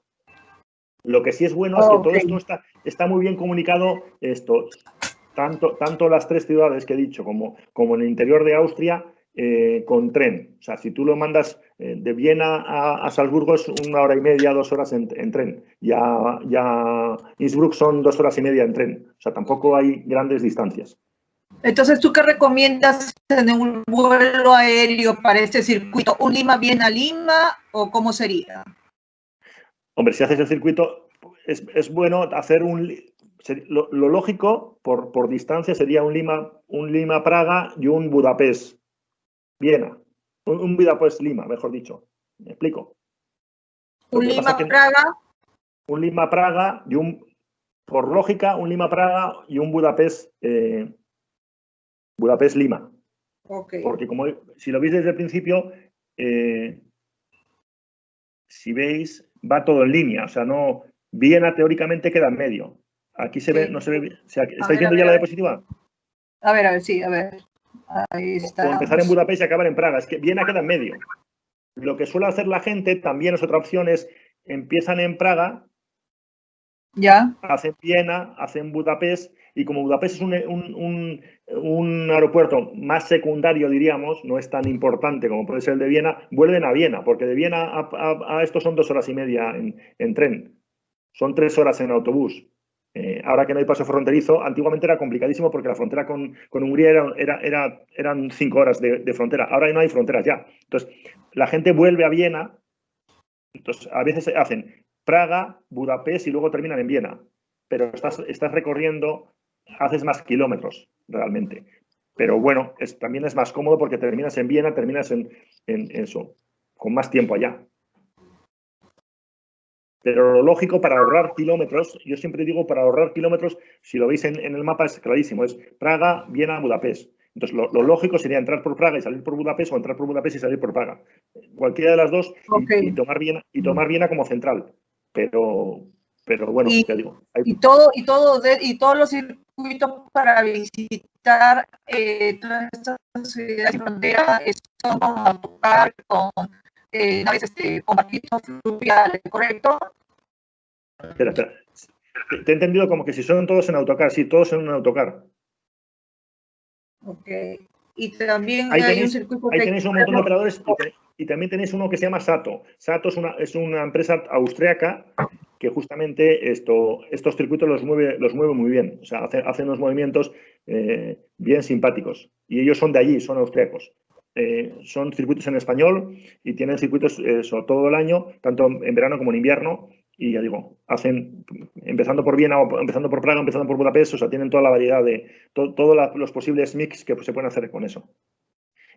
Lo que sí es bueno es que todo esto está muy bien comunicado, tanto las 3 ciudades que he dicho como en el interior de Austria, con tren. O sea, si tú lo mandas de Viena a Salzburgo es 1 hora y media, 2 horas en tren. Ya Innsbruck son 2 horas y media en tren. O sea, tampoco hay grandes distancias. Entonces, ¿tú qué recomiendas en un vuelo aéreo para este circuito? ¿Un Lima-Viena-Lima o cómo sería? Hombre, si haces el circuito, es bueno hacer lo lógico por distancia sería un Lima-Praga y un Budapest-Viena. Un Budapest-Lima, mejor dicho. ¿Me explico? Un Lima-Praga. Un Lima-Praga y por lógica, un Lima-Praga y un Budapest-Lima. Okay. Porque como si lo veis desde el principio, si veis, va todo en línea. O sea, no, Viena teóricamente queda en medio. Aquí se ve, no se ve. O sea, ¿estáis viendo ya la diapositiva? A ver, sí, a ver. Ahí está. O empezar en Budapest y acabar en Praga. Es que Viena queda en medio. Lo que suele hacer la gente, también es otra opción, es empiezan en Praga, ya hacen Viena, hacen Budapest, y como Budapest es un aeropuerto más secundario, diríamos, no es tan importante como puede ser el de Viena, vuelven a Viena, porque de Viena a esto son 2 horas y media en tren. Son 3 horas en autobús. Ahora que no hay paso fronterizo, antiguamente era complicadísimo porque la frontera con Hungría eran 5 horas de frontera. Ahora no hay fronteras ya. Entonces, la gente vuelve a Viena. Entonces, a veces hacen Praga, Budapest y luego terminan en Viena. Pero estás recorriendo, haces más kilómetros realmente. Pero bueno, también es más cómodo porque terminas en Viena, terminas en eso, con más tiempo allá. Pero lo lógico para ahorrar kilómetros, yo siempre digo para ahorrar kilómetros, si lo veis en el mapa es clarísimo, es Praga, Viena, Budapest. Entonces lo lógico sería entrar por Praga y salir por Budapest o entrar por Budapest y salir por Praga. Cualquiera de las dos y tomar Viena como central. Pero bueno, ya digo. Y todos los circuitos para visitar todas estas ciudades y fronteras son con autocar, con naves con barquitos fluviales, ¿correcto? Espera. Te he entendido como que si son todos en autocar, sí, todos en un autocar. Ok. Y también hay un circuito ahí tenéis un montón de operadores y también tenéis uno que se llama Sato. Sato es una empresa austriaca que justamente estos circuitos los mueve muy bien. O sea, hacen unos movimientos bien simpáticos. Y ellos son de allí, son austriacos. Son circuitos en español y tienen circuitos todo el año, tanto en verano como en invierno. Y ya digo, hacen, empezando por Viena, o empezando por Praga, empezando por Budapest, o sea, tienen toda la variedad de todos los posibles mix que se pueden hacer con eso.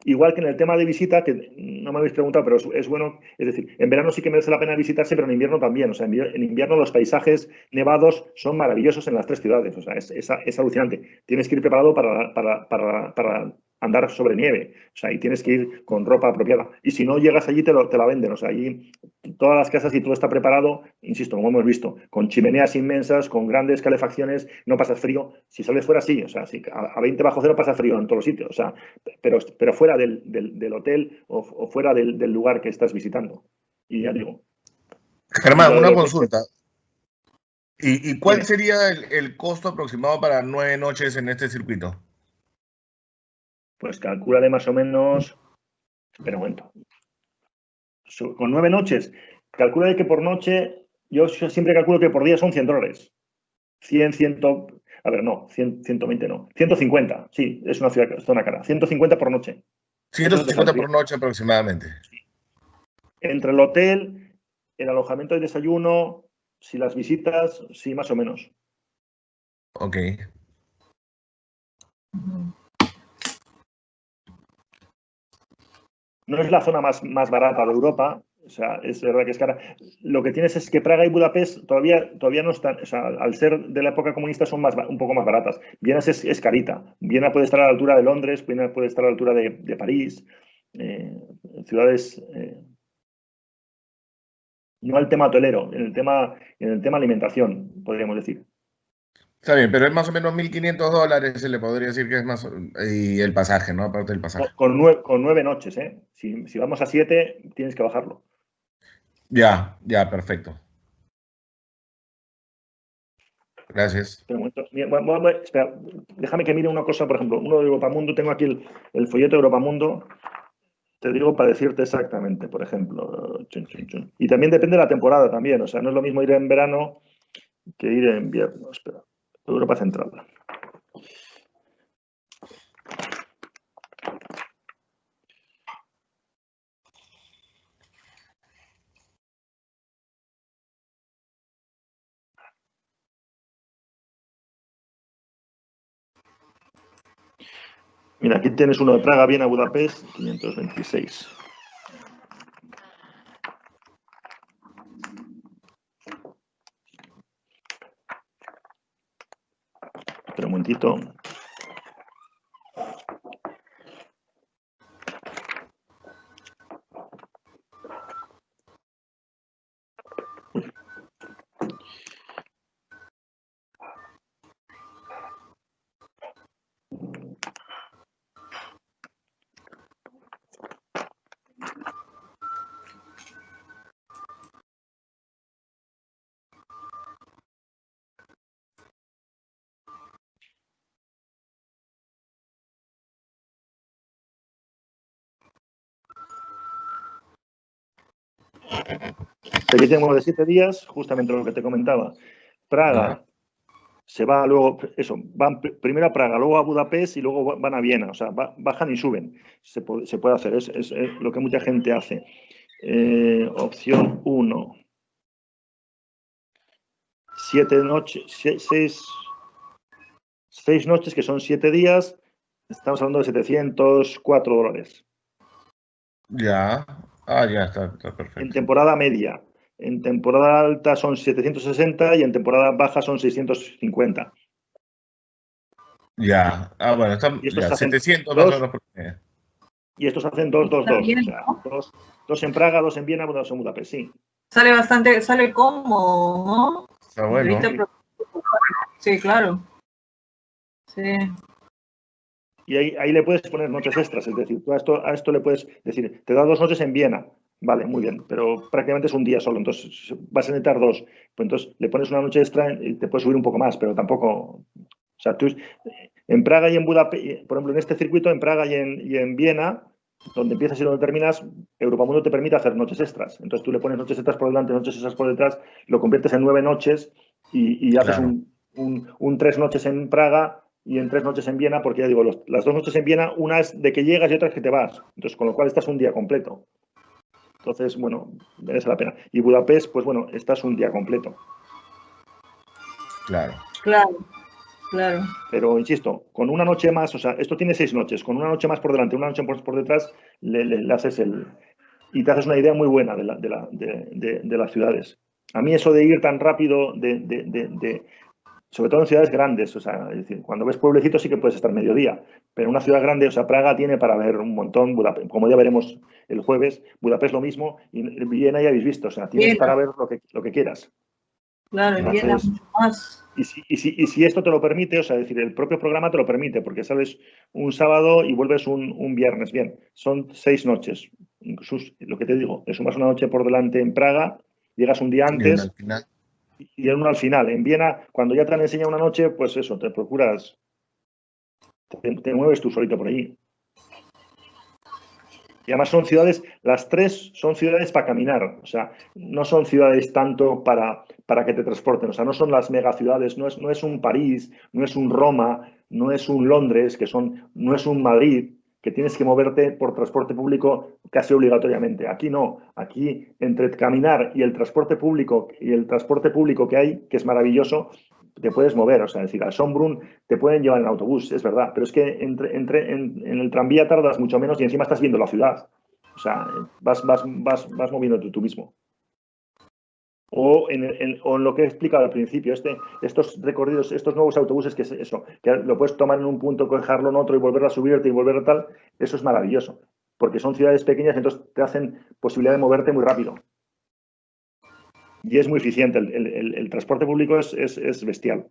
Igual que en el tema de visita, que no me habéis preguntado, pero es bueno, es decir, en verano sí que merece la pena visitarse, pero en invierno también. O sea, en invierno los paisajes nevados son maravillosos en las 3 ciudades. O sea, es alucinante. Tienes que ir preparado para andar sobre nieve. O sea, y tienes que ir con ropa apropiada. Y si no llegas allí, te la venden. O sea, allí todas las casas y todo está preparado, insisto, como hemos visto, con chimeneas inmensas, con grandes calefacciones, no pasas frío. Si sales fuera, sí. O sea, si a 20 bajo cero pasas frío en todos los sitios. O sea, pero fuera del hotel o fuera del lugar que estás visitando. Y ya digo. Germán, una consulta. ¿Y cuál sería el costo aproximado para 9 noches en este circuito? Pues calcúlale más o menos. Espera un momento. Con 9 noches, calcula que por noche, yo siempre calculo que por día son $100. 100, a ver, no, 100, 120 no. 150, sí, es una zona cara. 150 por noche. 150 por noche aproximadamente. Entre el hotel, el alojamiento y desayuno, si las visitas, sí, más o menos. Ok. No es la zona más barata de Europa, o sea, es verdad que es cara. Lo que tienes es que Praga y Budapest todavía no están, o sea, al ser de la época comunista son un poco más baratas. Viena es carita. Viena puede estar a la altura de Londres, Viena puede estar a la altura de París, ciudades, no al tema hotelero, en el tema alimentación, podríamos decir. Está bien, pero es más o menos $1.500, se le podría decir que es más, y el pasaje, ¿no? Aparte del pasaje. Con 9 noches, ¿eh? Si vamos a 7, tienes que bajarlo. Ya, perfecto. Gracias. Espera, déjame que mire una cosa, por ejemplo, uno de Europamundo, tengo aquí el folleto de Europamundo, te digo para decirte exactamente, por ejemplo. Y también depende de la temporada también, o sea, no es lo mismo ir en verano que ir en invierno. Espera, Europa Central. Mira, aquí tienes uno de Praga, Viena, Budapest, 526. segundito. Aquí tenemos de 7 días, justamente lo que te comentaba. Praga se va luego, eso, van primero a Praga, luego a Budapest y luego van a Viena. O sea, bajan y suben. Se puede hacer, es lo que mucha gente hace. Opción 1. 7 noches, 6 noches, que son 7 días. Estamos hablando de $704. Ya. Ah, ya está perfecto. En temporada media. En temporada alta son 760 y en temporada baja son 650. Ya. Ah, bueno, están ya, 700 más o menos por mes. Y estos hacen 2, 2, 2. O sea, dos en Praga, 2 en Viena, 2 en Budapest, sí. Sale cómodo, ¿no? Está bueno. Sí, claro. Sí. Y ahí le puedes poner noches extras, es decir, tú a esto le puedes decir, te da 2 noches en Viena, vale, muy bien, pero prácticamente es un día solo, entonces vas a necesitar 2. Pues entonces le pones una noche extra y te puedes subir un poco más, pero tampoco. O sea, tú en Praga y en Budapest, por ejemplo, en este circuito, en Praga y en Viena, donde empiezas y donde terminas, Europamundo te permite hacer noches extras. Entonces tú le pones noches extras por delante, noches extras por detrás, lo conviertes en 9 noches y haces Claro. un 3 noches en Praga y en 3 noches en Viena, porque ya digo, las 2 noches en Viena, una es de que llegas y otra es que te vas. Entonces, con lo cual estás un día completo. Entonces, bueno, merece la pena. Y Budapest, pues bueno, estás un día completo. Claro. Claro. Pero, insisto, con una noche más, o sea, esto tiene 6 noches, con una noche más por delante, una noche por detrás, le haces y te haces una idea muy buena de las ciudades. A mí eso de ir tan rápido, sobre todo en ciudades grandes, o sea, es decir, cuando ves pueblecitos sí que puedes estar mediodía, pero en una ciudad grande, o sea, Praga tiene para ver un montón, como ya veremos el jueves, Budapest lo mismo, y Viena ya habéis visto, o sea, tienes para ver lo que quieras. Claro, en Viena mucho más. Y si esto te lo permite, o sea, es decir, el propio programa te lo permite, porque sales un sábado y vuelves un viernes. Bien, son 6 noches. Lo que te digo, le sumas una noche por delante en Praga, llegas un día antes y una al final. En Viena, cuando ya te han enseñado una noche, pues eso, te procuras, te mueves tú solito por allí. Y además son ciudades, las 3 son ciudades para caminar, o sea, no son ciudades tanto para que te transporten, o sea, no son las megaciudades, no es un París, no es un Roma, no es un Londres, no es un Madrid, que tienes que moverte por transporte público casi obligatoriamente. Aquí no, aquí entre caminar y el transporte público que hay, que es maravilloso, te puedes mover, o sea, es decir, a Schönbrunn te pueden llevar en autobús, es verdad, pero es que en el tranvía tardas mucho menos y encima estás viendo la ciudad. O sea, vas moviéndote tú mismo. O en lo que he explicado al principio, estos recorridos, estos nuevos autobuses, que es eso, que lo puedes tomar en un punto, cogerlo en otro y volver a subirte y volver a tal, eso es maravilloso, porque son ciudades pequeñas, entonces te hacen posibilidad de moverte muy rápido. Y es muy eficiente, el transporte público es bestial.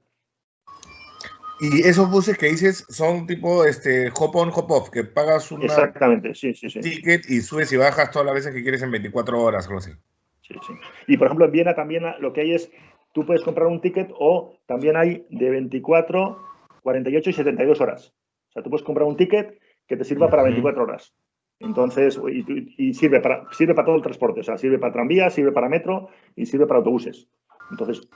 Y esos buses que dices son tipo hop on, hop off, que pagas un Exactamente, sí. ticket y subes y bajas todas las veces que quieres en 24 horas o algo así. Sí. Y por ejemplo, en Viena también lo que hay es, tú puedes comprar un ticket o también hay de 24, 48 y 72 horas. O sea, tú puedes comprar un ticket que te sirva para 24 horas. Entonces, y sirve para todo el transporte. O sea, sirve para tranvía, sirve para metro y sirve para autobuses. Entonces,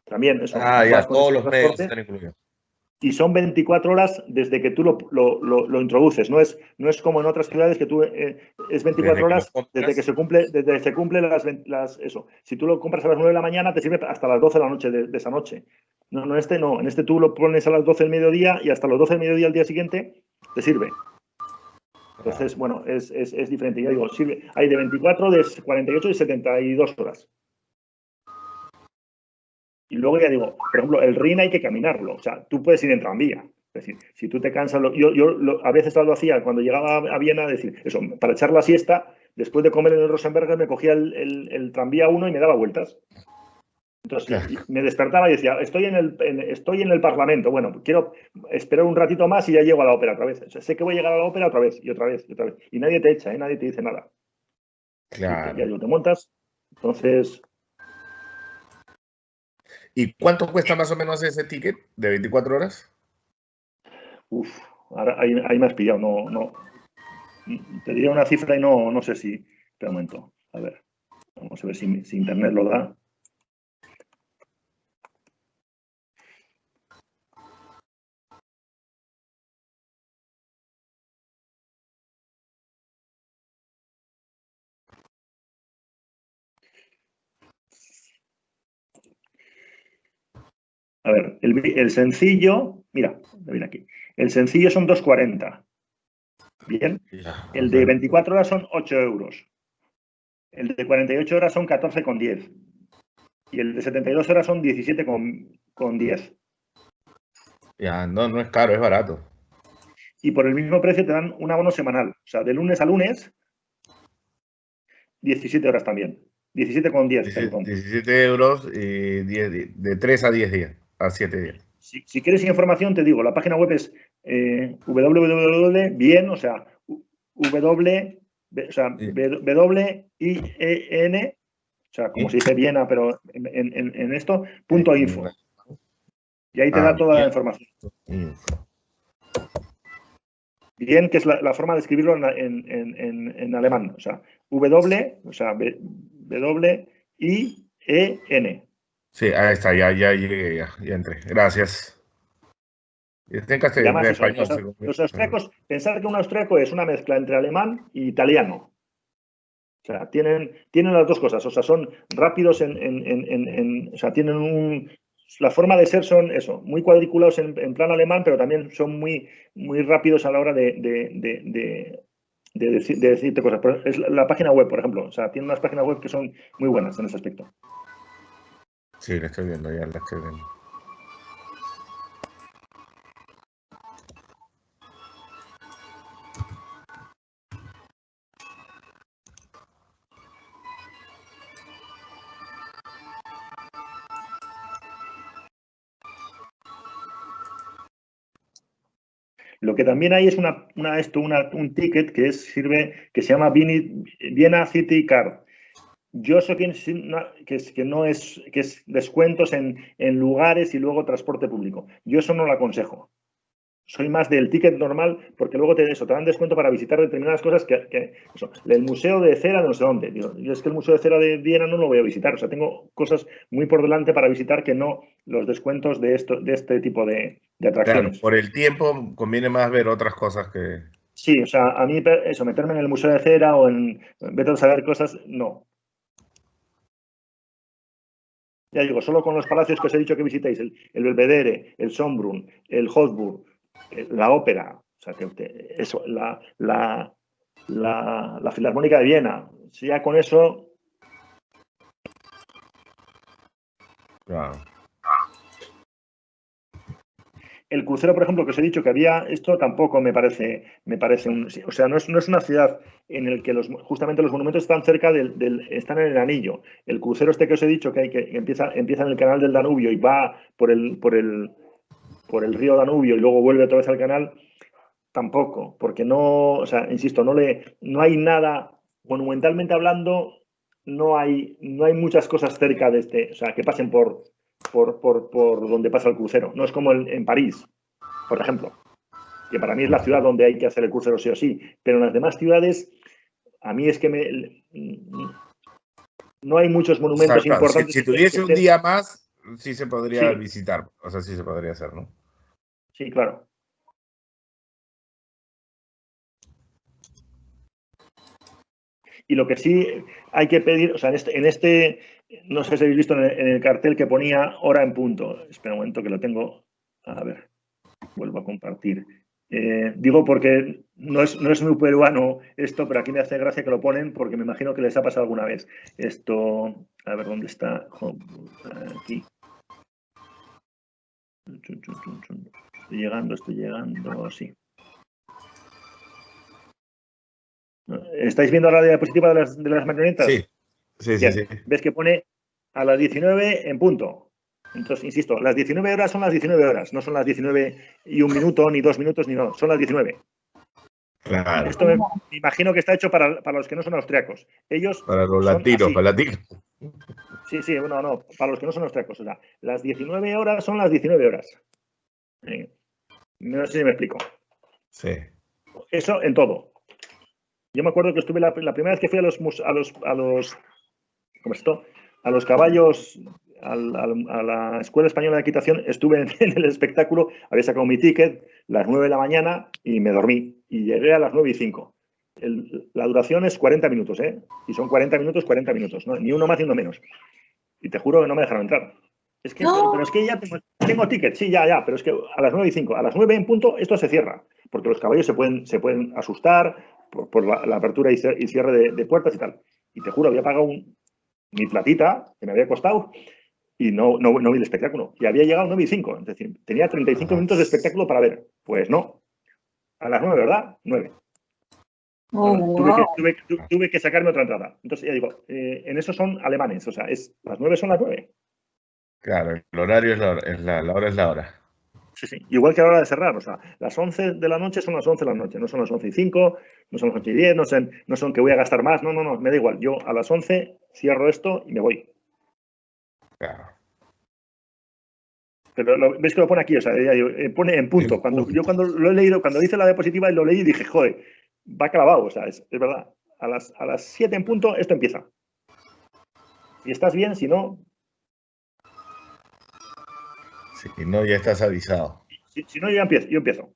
también eso. Ya, todos los medios están incluidos. Y son 24 horas desde que tú lo introduces. No es como en otras ciudades que tú es 24 horas desde que se cumple eso. Si tú lo compras a las 9 de la mañana, te sirve hasta las 12 de la noche de esa noche. No. En este tú lo pones a las 12 del mediodía y hasta las 12 del mediodía al día siguiente te sirve. Entonces, bueno, es diferente. Ya digo, sirve. Hay de 24, de 48 y 72 horas. Y luego ya digo, por ejemplo, el Rin hay que caminarlo. O sea, tú puedes ir en tranvía. Es decir, si tú te cansas, a veces lo hacía cuando llegaba a Viena, decir, eso, para echar la siesta, después de comer en el Rosenberger me cogía el tranvía 1 y me daba vueltas. Entonces me despertaba y decía, estoy en el Parlamento, bueno, quiero esperar un ratito más y ya llego a la ópera otra vez. O sea, sé que voy a llegar a la ópera otra vez y otra vez y otra vez. Y nadie te echa, nadie te dice nada. Claro. Ya te montas, entonces... ¿Y cuánto cuesta más o menos ese ticket de 24 horas? Uf, ahora ahí me has pillado, no. Te diría una cifra y no sé si... Espera un momento, a ver. Vamos a ver si internet lo da. A ver, el sencillo, mira aquí. El sencillo son 2,40. Bien. El de 24 horas son 8 euros. El de 48 horas son 14,10. Y el de 72 horas son 17,10. Ya, no es caro, es barato. Y por el mismo precio te dan un abono semanal. O sea, de lunes a lunes, 17 horas también. 17,10, perdón. 17 euros y de 3 a 10 días, a 7 días. Si quieres información, te digo, la página web es www.bien, o sea, W-I-E-N, o sea, como se dice Viena, pero en esto, .info. Y ahí te da toda la información. Bien, que es la forma de escribirlo en alemán. O sea, W-I-E-N. Sí, ahí está, ya llegué, ya entré. Gracias. Está en castellano, en español. Los austríacos, pensar que un austríaco es una mezcla entre alemán e italiano. O sea, tienen las dos cosas. O sea, son rápidos o sea, tienen la forma de ser son eso, muy cuadriculados en plan alemán, pero también son muy rápidos a la hora de decirte cosas. Es la página web, por ejemplo. O sea, tienen unas páginas web que son muy buenas en ese aspecto. Sí, la estoy viendo, ya la estoy viendo. Lo que también hay es un ticket que se llama Viena City Card. Yo sé que es descuentos en lugares y luego transporte público. Yo eso no lo aconsejo. Soy más del ticket normal porque luego te dan descuento para visitar determinadas cosas eso, el museo de cera de no sé dónde. Yo es que el museo de cera de Viena no lo voy a visitar. O sea, tengo cosas muy por delante para visitar que no los descuentos de este tipo de atracciones. Claro, por el tiempo conviene más ver otras cosas que... Sí, o sea, a mí eso, meterme en el museo de cera o vete a saber cosas, no. Ya digo, solo con los palacios que os he dicho que visitéis, el Belvedere, el Schönbrunn, el Hofburg, la ópera, o sea, la Filarmónica de Viena, si ya con eso... Claro. El crucero, por ejemplo, que os he dicho que había, esto tampoco me parece o sea, no es una ciudad en el que justamente los monumentos están cerca están en el anillo. El crucero este que os he dicho que empieza en el canal del Danubio y va por el río Danubio y luego vuelve otra vez al canal, tampoco, porque no, o sea, insisto, no hay nada, monumentalmente hablando, no hay muchas cosas cerca de o sea, que pasen por donde pasa el crucero. No es como en París, por ejemplo, que para mí es la ciudad donde hay que hacer el crucero sí o sí, pero en las demás ciudades a mí es que no hay muchos monumentos, o sea, claro, importantes. Si tuviese un día más, sí se podría visitar, o sea, sí se podría hacer, ¿no? Sí, claro. Y lo que sí hay que pedir, o sea, en este no sé si habéis visto en el cartel que ponía hora en punto. Espera un momento que lo tengo. A ver, vuelvo a compartir. Digo porque no es muy peruano esto, pero aquí me hace gracia que lo ponen porque me imagino que les ha pasado alguna vez. Esto, a ver dónde está. Aquí. Estoy llegando, sí. ¿Estáis viendo ahora la diapositiva de las marionetas? Sí, sí, Bien. sí. Ves que pone a las 19 en punto. Entonces, insisto, las 19 horas son las 19 horas, no son las 19 y 1 minuto, ni 2 minutos, ni no, son las 19. Claro. Esto me imagino que está hecho para los que no son austriacos. Ellos Para los son latinos, así. para latinos. Sí, no, para los que no son austriacos. O sea, las 19 horas son las 19 horas. No sé si me explico. Sí. Eso en todo. Yo me acuerdo que estuve la primera vez que fui a los ¿cómo es esto? A los caballos, a la Escuela Española de Equitación, estuve en el espectáculo, había sacado mi ticket las 9 de la mañana y me dormí. Y llegué a las 9:05. La duración es 40 minutos, ¿eh? Y son 40 minutos, ¿no? Ni uno más ni uno menos. Y te juro que no me dejaron entrar. Es que, No. pero es que ya tengo ticket, sí, ya, pero es que a las 9:05, a las 9 en punto, esto se cierra, porque los caballos se pueden asustar por la apertura y cierre de puertas y tal. Y te juro, había pagado mi platita, que me había costado, y no vi el espectáculo. Y había llegado 9:05, es decir, tenía 35 minutos de espectáculo para ver. Pues no, a las 9, ¿verdad? 9. Oh, wow. Tuve que sacarme otra entrada. Entonces, ya digo, en eso son alemanes, o sea, las 9 son las 9. Claro, el horario es la hora es la hora. Sí. Igual que a la hora de cerrar, o sea, las 11 de la noche son las 11 de la noche, no son las 11:05, no son las 11:10, no son que voy a gastar más, no, me da igual. Yo a las 11 cierro esto y me voy. Claro. Pero ves que lo pone aquí, o sea, pone en punto. Yo cuando lo he leído, cuando hice la diapositiva y lo leí, dije, joder, va clavado, o sea, es verdad. A las 7 en punto esto empieza. Si estás bien, si no... Si no, ya estás avisado. Si no, yo empiezo.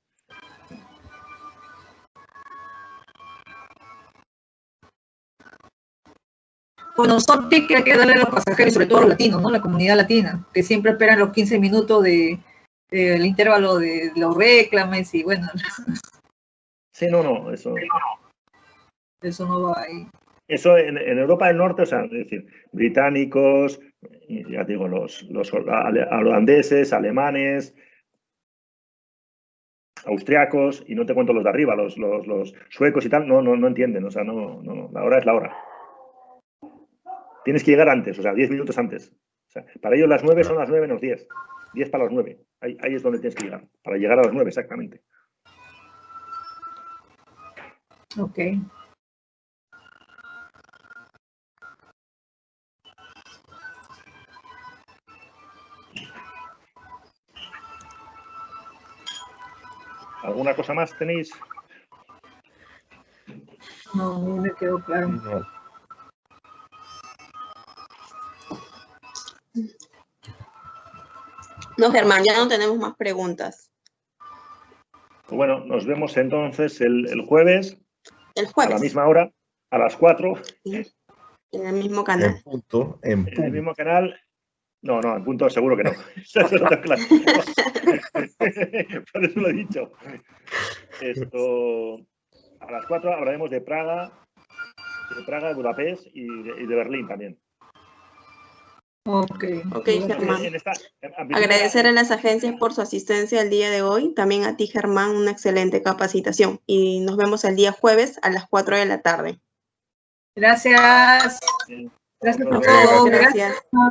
Bueno, son tips que hay que darle a los pasajeros, sobre todo a los latinos, ¿no? La comunidad latina, que siempre esperan los 15 minutos del intervalo de los reclames y bueno. Sí, no, eso... Eso no va ahí. Eso en Europa del Norte, o sea, es decir, británicos, ya digo, los holandeses, alemanes, austriacos, y no te cuento los de arriba, los suecos y tal, no entienden, o sea, no, la hora es la hora. Tienes que llegar antes, o sea, 10 minutos antes. O sea, para ellos las 9 son las 9 menos 10. 10 para las 9. Ahí es donde tienes que llegar, para llegar a las 9 exactamente. Ok. ¿Alguna cosa más tenéis? No me quedó claro. No, Germán, ya no tenemos más preguntas. Pues bueno, nos vemos entonces el jueves. El jueves. A la misma hora, a las 4. Sí, en el mismo canal. En punto. En el mismo canal. No, en punto seguro que no. Eso lo tengo claro. Por eso lo he dicho. A las 4 hablaremos de Praga, de Budapest y de Berlín también. Ok, Germán. Agradecer a las agencias por su asistencia el día de hoy. También a ti, Germán, una excelente capacitación. Y nos vemos el día jueves a las 4 de la tarde. Gracias. Bien. Gracias por todo. Gracias.